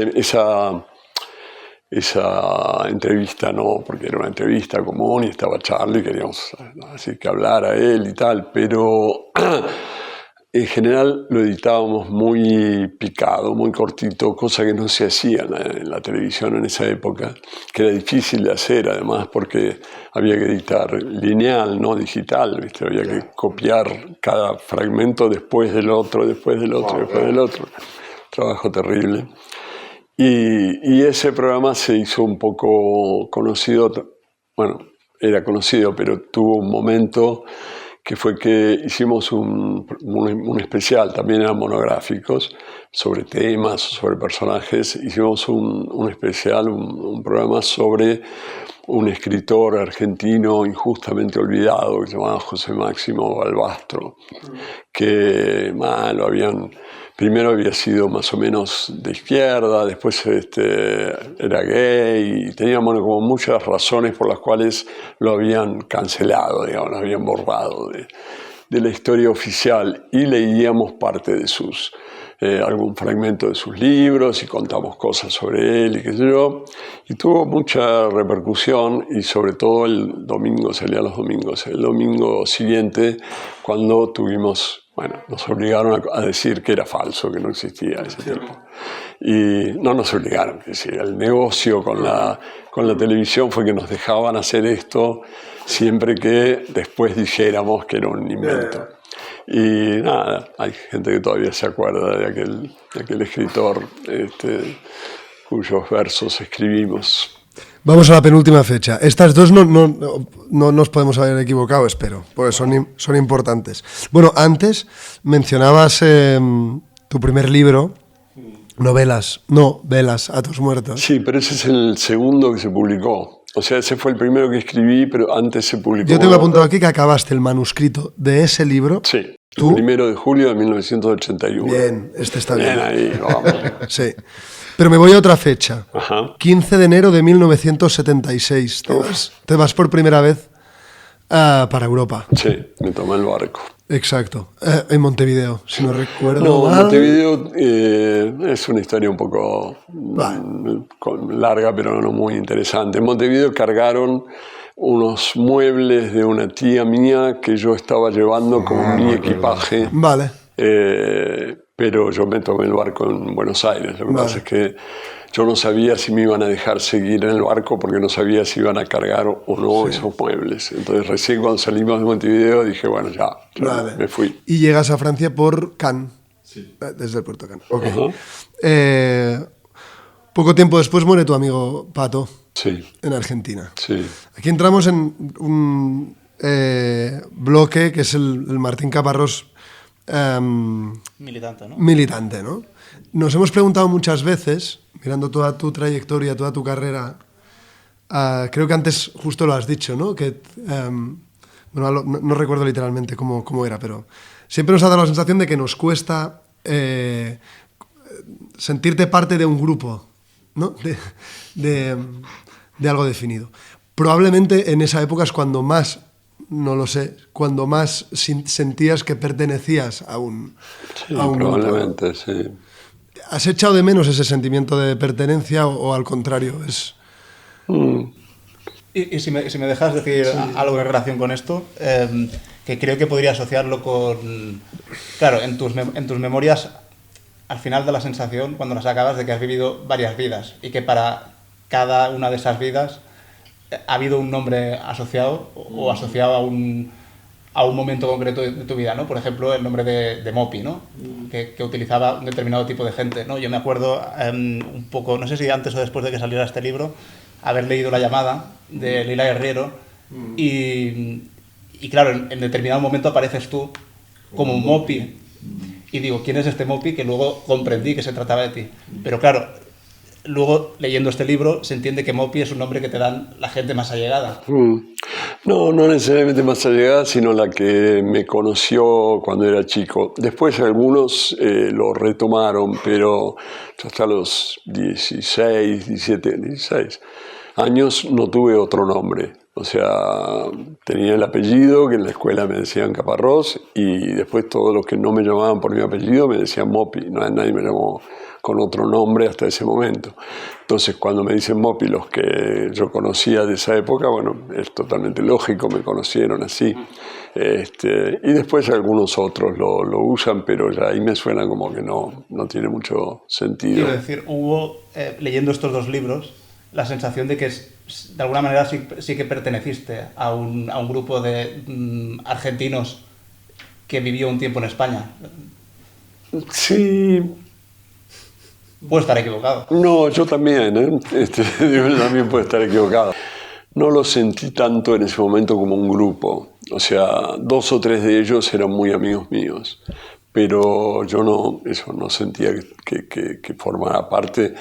entrevista, no, porque era una entrevista común y estaba Charly, queríamos así que hablar a él y tal, pero... En general lo editábamos muy picado, muy cortito, cosa que no se hacía en la televisión en esa época, que era difícil de hacer además porque había que editar lineal, no digital, ¿viste? Había que copiar cada fragmento después del otro. Trabajo terrible. Y ese programa se hizo un poco conocido, bueno, era conocido, pero tuvo un momento que fue que hicimos un especial, también eran monográficos, sobre temas, sobre personajes. Hicimos un especial, un programa sobre un escritor argentino injustamente olvidado que se llamaba José Máximo Balbastro, que primero había sido más o menos de izquierda, después era gay, y tenía como muchas razones por las cuales lo habían cancelado, digamos, lo habían borrado de la historia oficial, y leíamos parte de algún fragmento de sus libros y contamos cosas sobre él y qué sé yo, y tuvo mucha repercusión, y sobre todo el domingo, salía los domingos, el domingo siguiente, cuando nos obligaron a decir que era falso, que no existía ese tipo. Y no nos obligaron, es decir, el negocio con la televisión fue que nos dejaban hacer esto siempre que después dijéramos que era un invento. Y nada, hay gente que todavía se acuerda de aquel escritor cuyos versos escribimos. Vamos a la penúltima fecha. Estas dos no nos podemos haber equivocado, espero, porque son importantes. Bueno, antes mencionabas tu primer libro, Velas a tus muertos. Sí, pero ese es el segundo que se publicó. O sea, ese fue el primero que escribí, pero antes se publicó. Yo tengo apuntado aquí que acabaste el manuscrito de ese libro. Sí, ¿Tú? el 1 de julio de 1981. Bien, está bien. Bien ahí, vamos. Sí. Pero me voy a otra fecha. Ajá. 15 de enero de 1976. Te vas por primera vez para Europa. Sí, me tomé el barco. Exacto. En Montevideo, si no recuerdo No, mal. Montevideo es una historia un poco larga, pero no muy interesante. En Montevideo cargaron unos muebles de una tía mía que yo estaba llevando como mi equipaje. Vale. Pero yo me tomé el barco en Buenos Aires. Lo que pasa es que yo no sabía si me iban a dejar seguir en el barco, porque no sabía si iban a cargar o no esos muebles. Entonces recién cuando salimos de Montevideo dije, bueno, ya me fui. Y llegas a Francia por Cannes. Sí. Desde el puerto de Cannes. Okay. Poco tiempo después muere tu amigo Pato. Sí. En Argentina. Sí. Aquí entramos en un bloque que es el Martín Caparrós militante, ¿no? Militante, ¿no? Nos hemos preguntado muchas veces, mirando toda tu trayectoria, toda tu carrera, creo que antes justo lo has dicho, ¿no? Que, no recuerdo literalmente cómo era, pero siempre nos ha dado la sensación de que nos cuesta sentirte parte de un grupo, ¿no? De algo definido. Probablemente en esa época es cuando más, no lo sé, cuando más sentías que pertenecías a un probablemente, grupo. Sí. ¿Has echado de menos ese sentimiento de pertenencia o al contrario? Y si me dejas decir algo en relación con esto, que creo que podría asociarlo con... Claro, en tus memorias, al final da la sensación, cuando las acabas, de que has vivido varias vidas y que para cada una de esas vidas ha habido un nombre asociado o asociado a un momento concreto de tu vida, ¿no? Por ejemplo, el nombre de Mopi, ¿no? Que utilizaba un determinado tipo de gente, ¿no? Yo me acuerdo un poco, no sé si antes o después de que saliera este libro, haber leído La llamada de Lila Herrero y claro, en determinado momento apareces tú como Mopi y digo, ¿quién es este Mopi? Que luego comprendí que se trataba de ti. Pero claro, luego, leyendo este libro, se entiende que Mopi es un nombre que te dan la gente más allegada. No necesariamente más allegada, sino la que me conoció cuando era chico. Después algunos lo retomaron, pero yo hasta los 16 años no tuve otro nombre. O sea, tenía el apellido, que en la escuela me decían Caparrós, y después todos los que no me llamaban por mi apellido me decían Mopi. Nadie me llamó con otro nombre hasta ese momento. Entonces, cuando me dicen Mopi, los que yo conocía de esa época, bueno, es totalmente lógico, me conocieron así. Y después algunos otros lo usan, pero ya ahí me suena como que no tiene mucho sentido. Quiero decir, hubo, leyendo estos dos libros, la sensación de que de alguna manera sí que perteneciste a un grupo de argentinos que vivió un tiempo en España. Sí. Puedo estar equivocado. No, yo también, yo también puedo estar equivocado. No lo sentí tanto en ese momento como un grupo. O sea, 2 o 3 de ellos eran muy amigos míos, pero yo no sentía que formara parte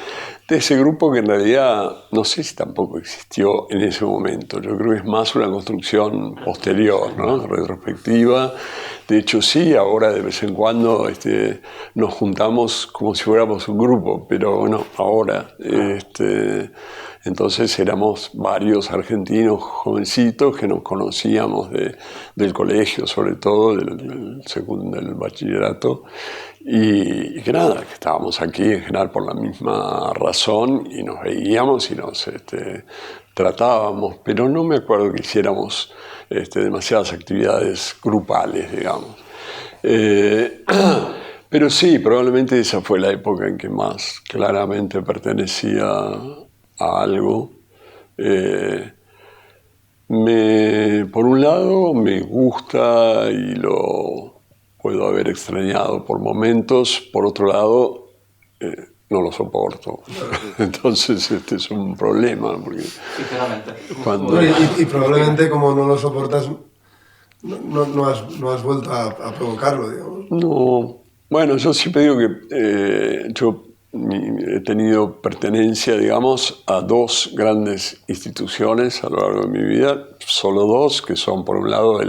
de ese grupo que en realidad no sé si tampoco existió en ese momento. Yo creo que es más una construcción posterior, ¿no? Retrospectiva. De hecho, sí, ahora de vez en cuando nos juntamos como si fuéramos un grupo, pero bueno, ahora... Entonces éramos varios argentinos jovencitos que nos conocíamos del colegio, sobre todo del bachillerato, y que nada, que estábamos aquí en general por la misma razón y nos veíamos y nos tratábamos, pero no me acuerdo que hiciéramos demasiadas actividades grupales, digamos. Pero sí, probablemente esa fue la época en que más claramente pertenecía a algo. Por un lado me gusta y lo puedo haber extrañado por momentos, por otro lado no lo soporto. Entonces este es un problema. Porque cuando... y probablemente como no lo soportas, no has vuelto a provocarlo, digamos. No, bueno, yo siempre digo que yo he tenido pertenencia, digamos, a 2 grandes instituciones a lo largo de mi vida, solo 2, que son por un lado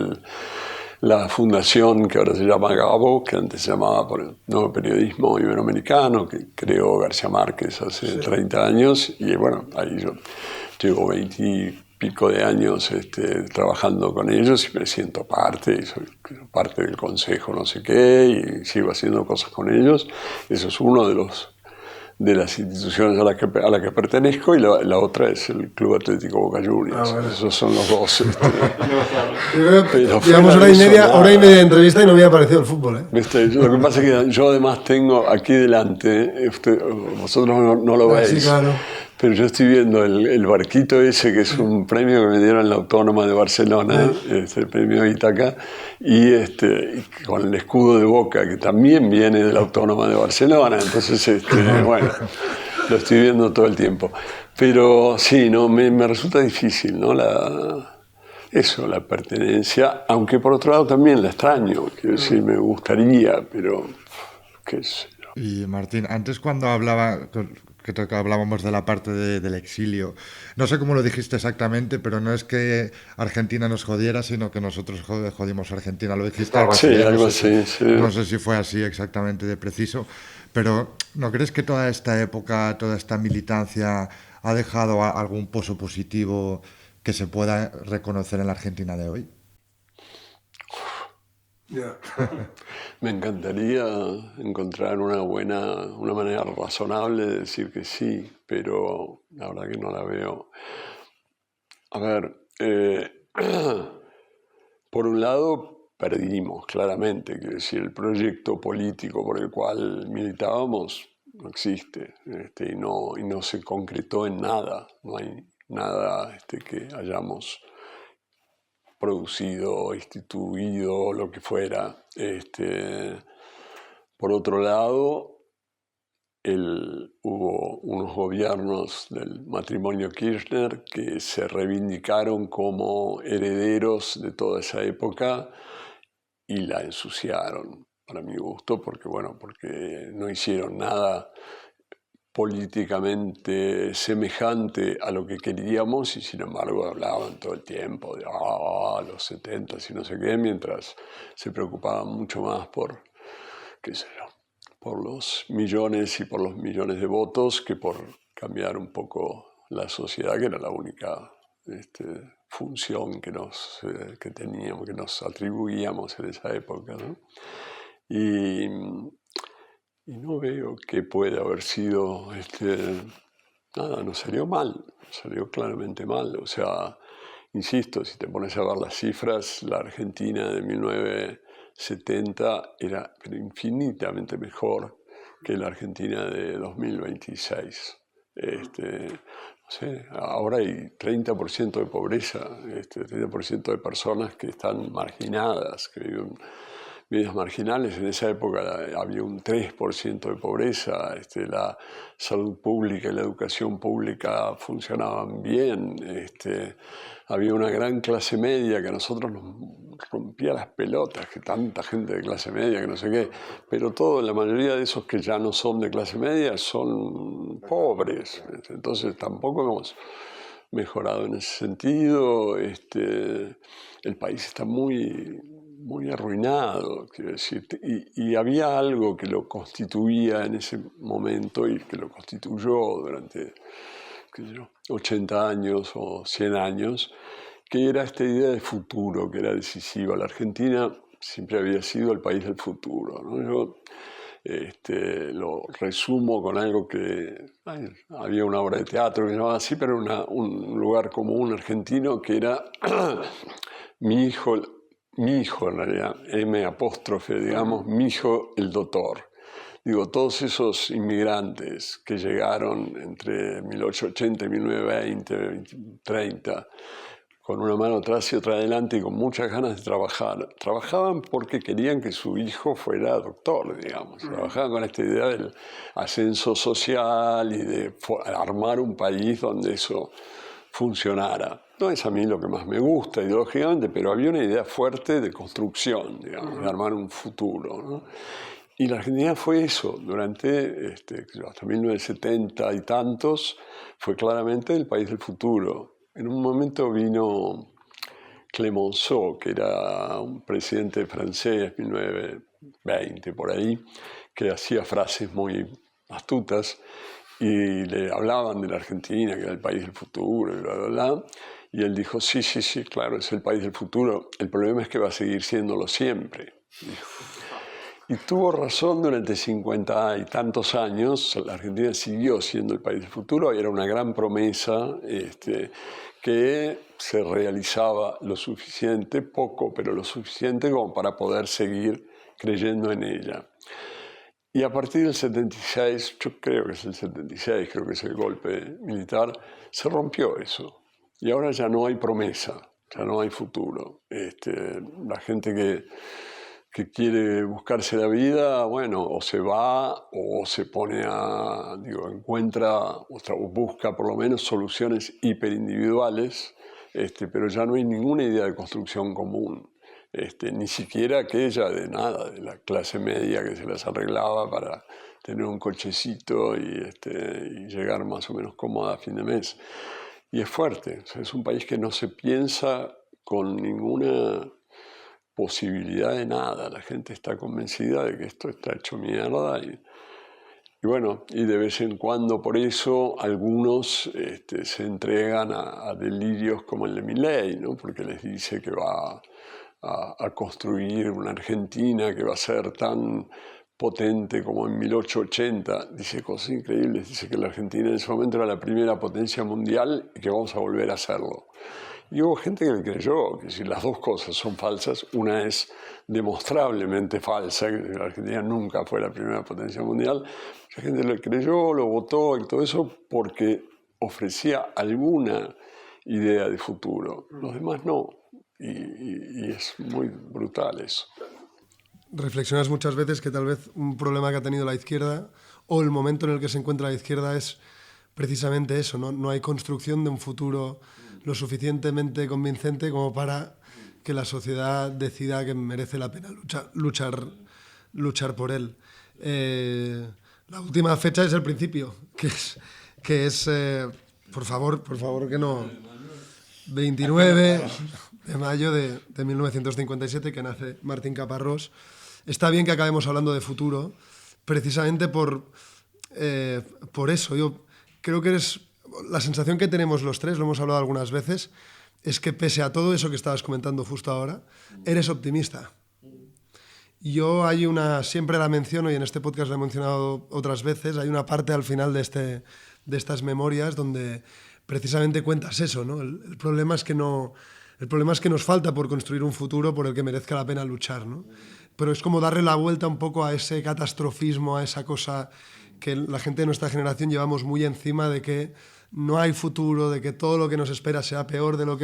la fundación que ahora se llama GABO, que antes se llamaba por el Nuevo Periodismo Iberoamericano, que creó García Márquez hace 30 años, y bueno, ahí yo llevo 20 y pico de años trabajando con ellos y me siento parte, y soy parte del consejo no sé qué, y sigo haciendo cosas con ellos. Eso es uno de las instituciones a la que pertenezco, y la otra es el Club Atlético Boca Juniors. Bueno. Esos son los 2. Digamos hora y media de entrevista y no había aparecido el fútbol. Lo que pasa es que yo además tengo aquí delante, vosotros no lo veis, sí, claro. Pero yo estoy viendo el barquito ese, que es un premio que me dieron en la Autónoma de Barcelona, el premio Ítaca, y con el escudo de Boca, que también viene de la Autónoma de Barcelona. Entonces, bueno, lo estoy viendo todo el tiempo. Pero sí, no, me resulta difícil, ¿no? La pertenencia, aunque por otro lado también la extraño, quiero decir, me gustaría, pero qué sé yo. Y Martín, antes cuando hablábamos de la parte del exilio, no sé cómo lo dijiste exactamente, pero no es que Argentina nos jodiera, sino que nosotros jodimos a Argentina, lo dijiste algo así. Sí, algo así, sí. No sé si fue así exactamente de preciso, pero ¿no crees que toda esta época, toda esta militancia ha dejado algún pozo positivo que se pueda reconocer en la Argentina de hoy? Yeah. Me encantaría encontrar una manera razonable de decir que sí, pero la verdad que no la veo. A ver, por un lado perdimos claramente, quiero decir, el proyecto político por el cual militábamos no existe, y no se concretó en nada, no hay nada que hayamos producido, instituido, lo que fuera. Por otro lado, hubo unos gobiernos del matrimonio Kirchner que se reivindicaron como herederos de toda esa época y la ensuciaron, para mi gusto, porque no hicieron nada políticamente semejante a lo que queríamos, y sin embargo hablaban todo el tiempo de los 70 y no sé qué, mientras se preocupaban mucho más por, por los millones y por los millones de votos que por cambiar un poco la sociedad, que era la única función que teníamos, que nos atribuíamos en esa época, ¿no? Y no veo que pueda haber sido, nada, nos salió mal, salió claramente mal. O sea, insisto, si te pones a ver las cifras, la Argentina de 1970 era infinitamente mejor que la Argentina de 2026. No sé, ahora hay 30% de pobreza, 30% de personas que están marginadas, que viven medias marginales. En esa época había un 3% de pobreza, la salud pública y la educación pública funcionaban bien, había una gran clase media que a nosotros nos rompía las pelotas, que tanta gente de clase media, que no sé qué, pero la mayoría de esos que ya no son de clase media son pobres, entonces tampoco hemos mejorado en ese sentido. El país está muy arruinado, quiero decir, y había algo que lo constituía en ese momento y que lo constituyó durante, qué sé yo, 80 años o 100 años, que era esta idea de futuro, que era decisiva. La Argentina siempre había sido el país del futuro, ¿no? Yo lo resumo con algo que había una obra de teatro que se llamaba así, pero un lugar común argentino que era mi hijo en realidad, digamos, mi hijo el doctor. Digo, todos esos inmigrantes que llegaron entre 1880 y 1920, 30, con una mano atrás y otra adelante y con muchas ganas de trabajar. Trabajaban porque querían que su hijo fuera doctor, digamos. Trabajaban con esta idea del ascenso social y de armar un país donde eso funcionara. No es a mí lo que más me gusta ideológicamente, pero había una idea fuerte de construcción, digamos, de armar un futuro, ¿no? Y la Argentina fue eso, durante hasta 1970 y tantos, fue claramente el país del futuro. En un momento vino Clemenceau, que era un presidente francés, 1920 por ahí, que hacía frases muy astutas y le hablaban de la Argentina, que era el país del futuro, y bla, bla, bla. Y él dijo, sí, claro, es el país del futuro. El problema es que va a seguir siéndolo siempre, dijo. Y tuvo razón. Durante 50 y tantos años, la Argentina siguió siendo el país del futuro. Era una gran promesa que se realizaba lo suficiente, poco, pero lo suficiente como para poder seguir creyendo en ella. Y a partir del 76, yo creo que es el 76, creo que es el golpe militar, se rompió eso. Y ahora ya no hay promesa, ya no hay futuro. La gente que quiere buscarse la vida, bueno, o se va o se pone encuentra o busca por lo menos soluciones hiperindividuales, pero ya no hay ninguna idea de construcción común, ni siquiera aquella de la clase media que se las arreglaba para tener un cochecito y llegar más o menos cómoda a fin de mes. Y es fuerte, o sea, es un país que no se piensa con ninguna posibilidad de nada. La gente está convencida de que esto está hecho mierda y bueno, y de vez en cuando por eso algunos se entregan a delirios como el de Milei, ¿no? Porque les dice que va a construir una Argentina que va a ser tan potente como en 1880. Dice cosas increíbles, dice que la Argentina en ese momento era la primera potencia mundial y que vamos a volver a hacerlo. Y hubo gente que le creyó, que si las dos cosas son falsas, una es demostrablemente falsa, que la Argentina nunca fue la primera potencia mundial, la gente le creyó, lo votó y todo eso porque ofrecía alguna idea de futuro. Los demás no, y es muy brutal eso. Reflexionas muchas veces que tal vez un problema que ha tenido la izquierda o el momento en el que se encuentra la izquierda es precisamente eso, ¿no? No hay construcción de un futuro lo suficientemente convincente como para que la sociedad decida que merece la pena luchar por él. La última fecha es el principio, que es por favor que no, 29 de mayo de 1957, que nace Martín Caparrós. Está bien que acabemos hablando de futuro, precisamente por eso. Yo creo que la sensación que tenemos los tres, lo hemos hablado algunas veces, es que pese a todo eso que estabas comentando justo ahora, eres optimista. Yo siempre la menciono, y en este podcast la he mencionado otras veces, hay una parte al final de estas memorias donde precisamente cuentas eso, ¿no? El problema es que nos falta por construir un futuro por el que merezca la pena luchar, ¿no? Pero es como darle la vuelta un poco a ese catastrofismo, a esa cosa que la gente de nuestra generación llevamos muy encima, de que no hay futuro, de que todo lo que nos espera sea peor de lo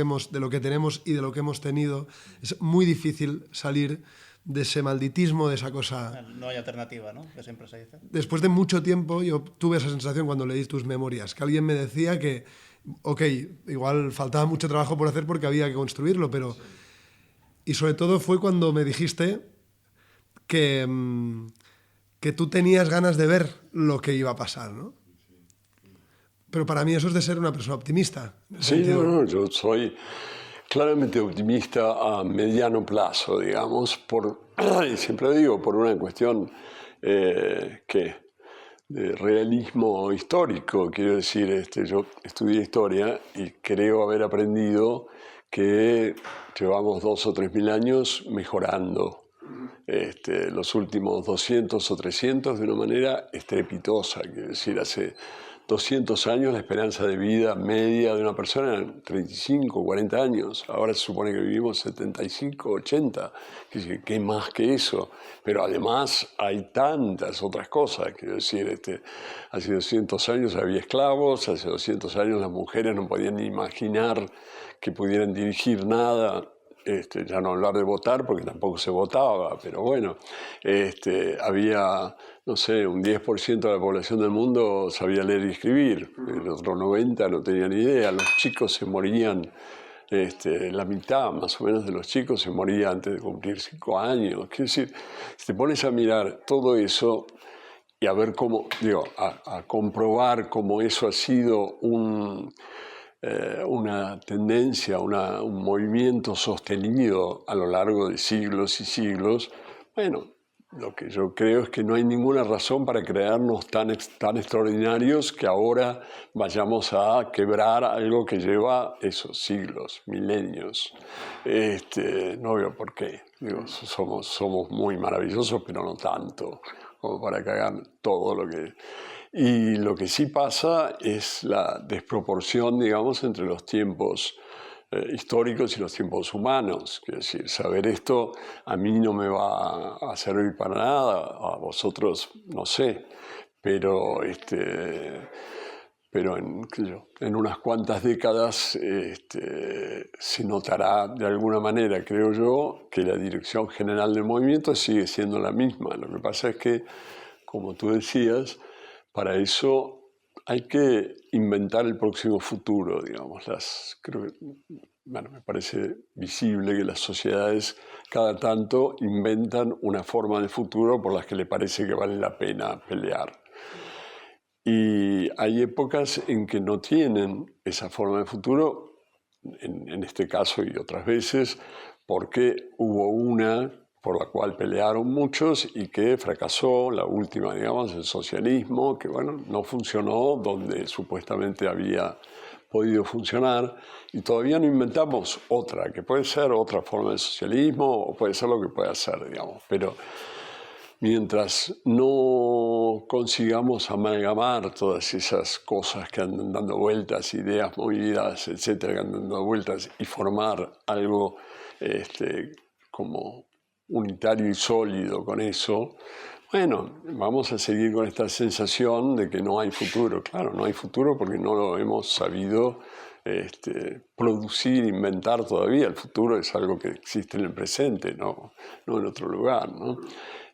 que tenemos y de lo que hemos tenido. Es muy difícil salir de ese malditismo, de esa cosa. No hay alternativa, ¿no? Que siempre se dice. Después de mucho tiempo yo tuve esa sensación cuando leí tus memorias, que alguien me decía que, ok, igual faltaba mucho trabajo por hacer porque había que construirlo, pero... Y sobre todo fue cuando me dijiste que tú tenías ganas de ver lo que iba a pasar, ¿no? Pero para mí eso es de ser una persona optimista. Sí, no, yo soy claramente optimista a mediano plazo, digamos, y siempre digo, por una cuestión de realismo histórico. Quiero decir, yo estudié historia y creo haber aprendido que llevamos 2 o 3 mil años mejorando los últimos 200 o 300 de una manera estrepitosa. Quiero decir, hace 200 años la esperanza de vida media de una persona era 35, 40 años. Ahora se supone que vivimos 75, 80. ¿Qué más que eso? Pero además hay tantas otras cosas. Quiero decir, hace 200 años había esclavos, hace 200 años las mujeres no podían ni imaginar que pudieran dirigir nada. Ya no hablar de votar porque tampoco se votaba, pero bueno, había, no sé, un 10% de la población del mundo sabía leer y escribir, el otro 90% no tenía ni idea, los chicos se morían, la mitad más o menos de los chicos se moría antes de cumplir 5 años. Quiero decir, si te pones a mirar todo eso y a ver cómo, a comprobar cómo eso ha sido una tendencia, un movimiento sostenido a lo largo de siglos y siglos, bueno, lo que yo creo es que no hay ninguna razón para creernos tan extraordinarios que ahora vayamos a quebrar algo que lleva esos siglos, milenios. No veo por qué. Somos muy maravillosos, pero no tanto como para cagar todo lo que... Y lo que sí pasa es la desproporción, digamos, entre los tiempos históricos y los tiempos humanos. Quiero decir, saber esto a mí no me va a servir para nada, a vosotros no sé, pero en unas cuantas décadas se notará de alguna manera, creo yo, que la dirección general del movimiento sigue siendo la misma. Lo que pasa es que, como tú decías, para eso hay que inventar el próximo futuro, digamos. Me parece visible que las sociedades cada tanto inventan una forma de futuro por las que le parece que vale la pena pelear. Y hay épocas en que no tienen esa forma de futuro, en este caso y otras veces, porque hubo una por la cual pelearon muchos y que fracasó, la última, digamos, el socialismo, que bueno, no funcionó donde supuestamente había podido funcionar, y todavía no inventamos otra, que puede ser otra forma de socialismo o puede ser lo que pueda ser, digamos, pero mientras no consigamos amalgamar todas esas cosas que andan dando vueltas, ideas movidas, etcétera, que andan dando vueltas, y formar algo como unitario y sólido con eso, bueno, vamos a seguir con esta sensación de que no hay futuro. Claro, no hay futuro porque no lo hemos sabido producir, inventar todavía. El futuro es algo que existe en el presente, no en otro lugar, ¿no?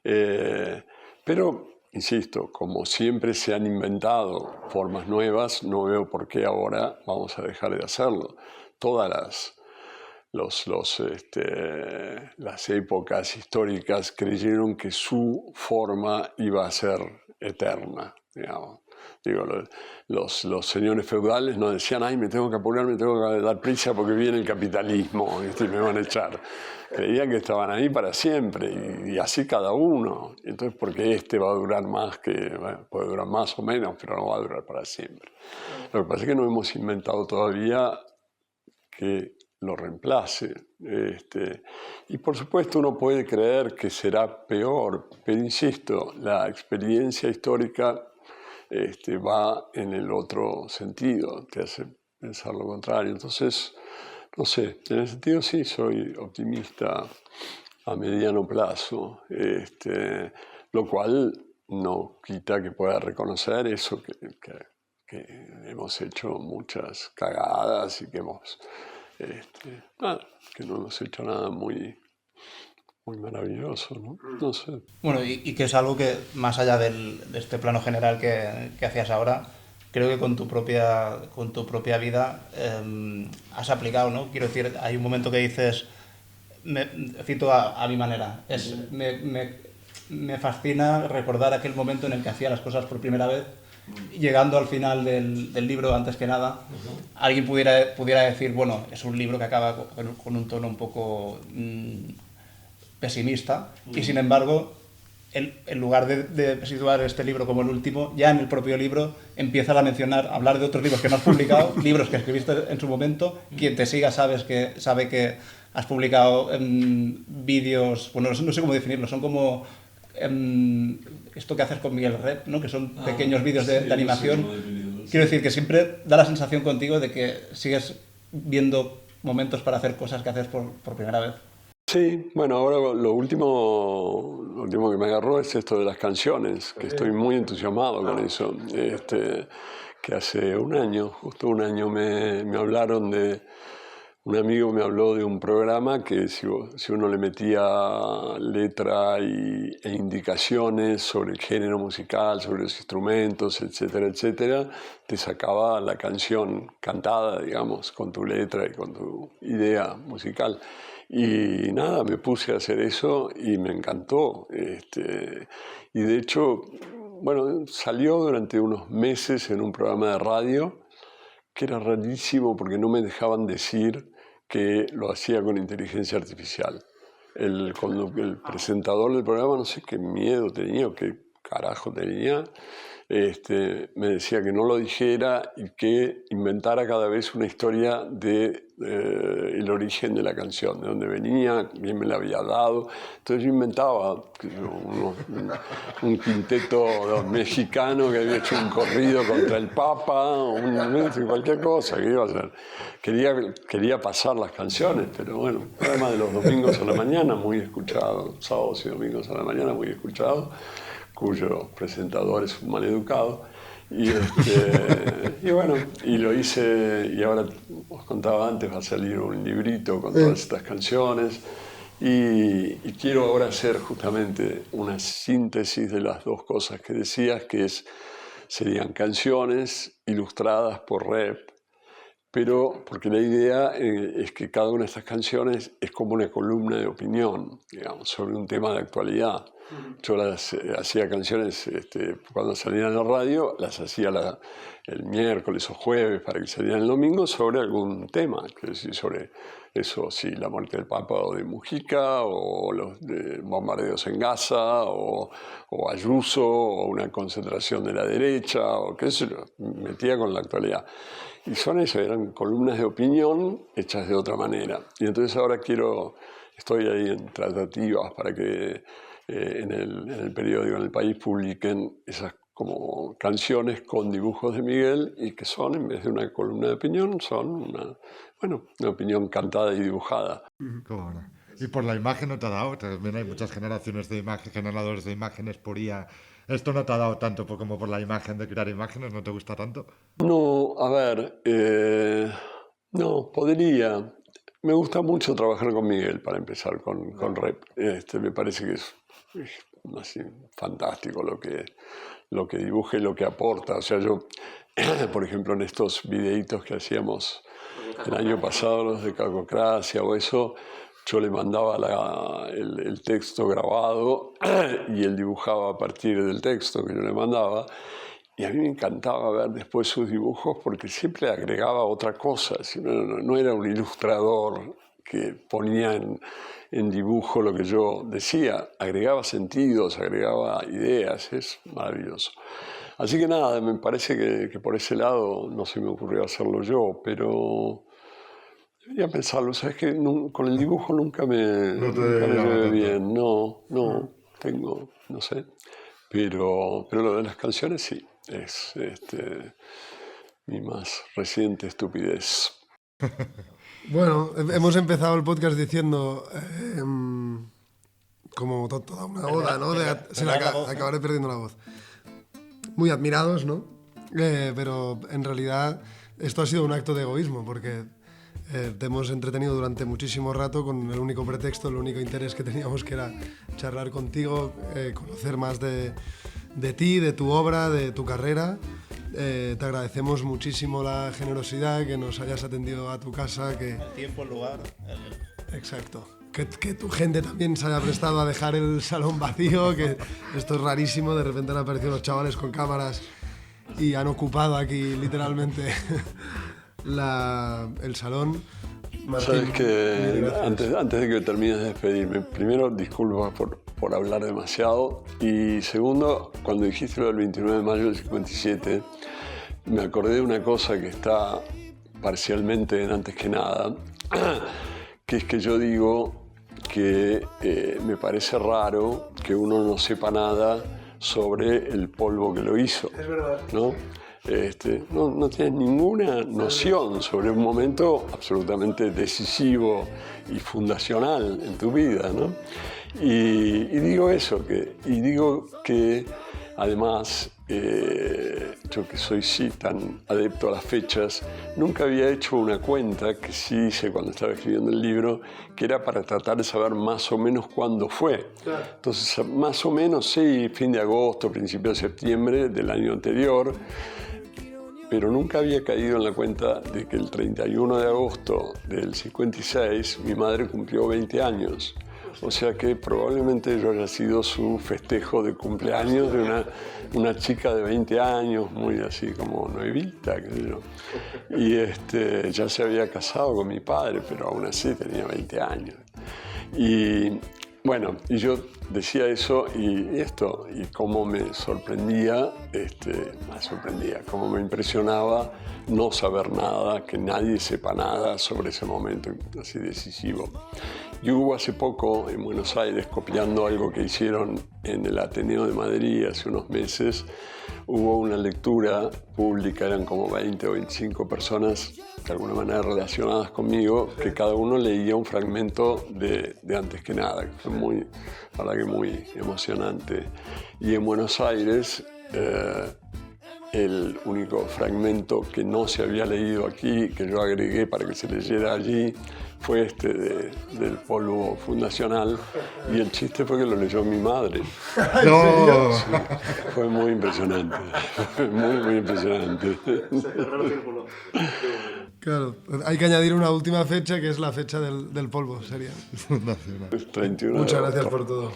Pero, insisto, como siempre se han inventado formas nuevas, no veo por qué ahora vamos a dejar de hacerlo. Todas las épocas históricas creyeron que su forma iba a ser eterna, digamos. Los señores feudales no decían, ay, me tengo que apurar, me tengo que dar prisa porque viene el capitalismo, y me van a echar. Creían que estaban ahí para siempre, y así cada uno. Entonces, porque va a durar más puede durar más o menos, pero no va a durar para siempre. Lo que pasa es que no hemos inventado todavía que lo reemplace. Y por supuesto uno puede creer que será peor, pero insisto, la experiencia histórica va en el otro sentido, te hace pensar lo contrario. Entonces, no sé, en ese sentido sí soy optimista a mediano plazo, lo cual no quita que pueda reconocer eso, que hemos hecho muchas cagadas y que no hemos hecho nada muy muy maravilloso, ¿no? No sé. Bueno, y que es algo que, más allá de este plano general que hacías ahora, creo que con tu propia vida has aplicado, ¿no? Quiero decir, hay un momento que dices, cito a mi manera, me fascina recordar aquel momento en el que hacía las cosas por primera vez, llegando al final del libro, antes que nada, alguien pudiera decir, bueno, es un libro que acaba con un tono un poco pesimista, y sin embargo, en lugar de situar este libro como el último, ya en el propio libro empiezas a hablar de otros libros que no has publicado, libros que escribiste en su momento. Quien te siga sabe que has publicado vídeos, bueno, no sé cómo definirlo, son como esto que haces con Miguel Rep, ¿no? Que son pequeños vídeos de animación. Quiero decir que siempre da la sensación contigo de que sigues viendo momentos para hacer cosas que haces por primera vez. Sí, bueno, ahora lo último que me agarró es esto de las canciones, que estoy muy entusiasmado con eso. Que hace justo un año me hablaron un amigo me habló de un programa que si uno le metía letra e indicaciones sobre el género musical, sobre los instrumentos, etcétera, etcétera, te sacaba la canción cantada, digamos, con tu letra y con tu idea musical. Y nada, me puse a hacer eso y me encantó. Y de hecho, bueno, salió durante unos meses en un programa de radio que era rarísimo porque no me dejaban decir que lo hacía con inteligencia artificial. Cuando el presentador del programa, no sé qué miedo tenía o qué carajo tenía, me decía que no lo dijera y que inventara cada vez una historia de el origen de la canción, de dónde venía, quién me la había dado. Entonces yo inventaba un quinteto mexicano que había hecho un corrido contra el Papa, cualquier cosa que iba a hacer. Quería pasar las canciones, pero bueno, además de los domingos a la mañana, muy escuchado, sábados y domingos a la mañana, muy escuchado, cuyo presentador es un maleducado. Y bueno, y lo hice, y ahora os contaba antes, va a salir un librito con todas estas canciones, y quiero ahora hacer justamente una síntesis de las dos cosas que decías, serían canciones ilustradas por Rep, pero porque la idea es que cada una de estas canciones es como una columna de opinión, digamos, sobre un tema de actualidad. Yo hacía canciones cuando salían en la radio, las hacía el miércoles o jueves para que salieran el domingo sobre algún tema, es decir, sobre eso, sí, la muerte del Papa o de Mujica, o los bombardeos en Gaza, o Ayuso, o una concentración de la derecha, o qué sé yo, metía con la actualidad. Y son eso, eran columnas de opinión hechas de otra manera. Y entonces ahora estoy ahí en tratativas para que en el periódico, en El País, publiquen esas como canciones con dibujos de Miguel y que son, en vez de una columna de opinión, son una opinión cantada y dibujada. ¿Cómo no? Y por la imagen no te ha dado, también hay muchas generaciones de generadores de imágenes por IA. ¿Esto no te ha dado tanto como por la imagen de crear imágenes? ¿No te gusta tanto? No, a ver, no, podría. Me gusta mucho trabajar con Miguel, para empezar, con Rep. Me parece que es así, fantástico lo que dibuja y lo que aporta. O sea, yo, por ejemplo, en estos videitos que hacíamos el año pasado, los de Cacocracia o eso, yo le mandaba el texto grabado y él dibujaba a partir del texto que yo le mandaba. Y a mí me encantaba ver después sus dibujos porque siempre agregaba otra cosa. No era un ilustrador que ponía en dibujo lo que yo decía. Agregaba sentidos, agregaba ideas. Es maravilloso. Así que nada, me parece que por ese lado no se me ocurrió hacerlo yo, pero debería pensarlo. Sabes que con el dibujo nunca me llevé bien. No sé. Pero lo de las canciones sí. Es mi más reciente estupidez. Bueno, hemos empezado el podcast diciendo como toda una oda, ¿no? Acabaré perdiendo la voz. Muy admirados, ¿no? Pero en realidad esto ha sido un acto de egoísmo, porque Te hemos entretenido durante muchísimo rato con el único pretexto, el único interés que teníamos, que era charlar contigo, conocer más de ti, de tu obra, de tu carrera. Te agradecemos muchísimo la generosidad, que nos hayas atendido a tu casa. Que... El tiempo, el lugar... Exacto. Que tu gente también se haya prestado a dejar el salón vacío, que esto es rarísimo. De repente han aparecido los chavales con cámaras y han ocupado aquí literalmente el salón. Martín, sabes que antes de que termines de despedirme, primero disculpa por hablar demasiado, y segundo, cuando dijiste lo del 29 de mayo del 57, me acordé de una cosa que está parcialmente en Antes que Nada, que es que yo digo que me parece raro que uno no sepa nada sobre el polvo que lo hizo. Es verdad. ¿No? No tienes ninguna noción sobre un momento absolutamente decisivo y fundacional en tu vida, ¿no? Y digo eso, digo que además, yo que soy tan adepto a las fechas, nunca había hecho una cuenta, que sí hice cuando estaba escribiendo el libro, que era para tratar de saber más o menos cuándo fue. Claro. Entonces, más o menos, sí, fin de agosto, principio de septiembre del año anterior, pero nunca había caído en la cuenta de que el 31 de agosto del 56 mi madre cumplió 20 años. O sea que probablemente yo haya sido su festejo de cumpleaños de una chica de 20 años, muy así como nuevita, qué sé yo. Y ya se había casado con mi padre, pero aún así tenía 20 años. Y bueno, y yo decía eso y cómo me sorprendía, cómo me impresionaba no saber nada, que nadie sepa nada sobre ese momento así decisivo. Y hubo hace poco en Buenos Aires, copiando algo que hicieron en el Ateneo de Madrid hace unos meses, hubo una lectura pública, eran como 20 o 25 personas de alguna manera relacionadas conmigo, que cada uno leía un fragmento de Antes que Nada, que fue muy emocionante. Y en Buenos Aires, el único fragmento que no se había leído aquí, que yo agregué para que se leyera allí, fue del polvo fundacional, y el chiste fue que lo leyó mi madre. No. Sí, fue muy impresionante, muy impresionante. Claro, hay que añadir una última fecha, que es la fecha del polvo, sería. 31 Muchas gracias por todo.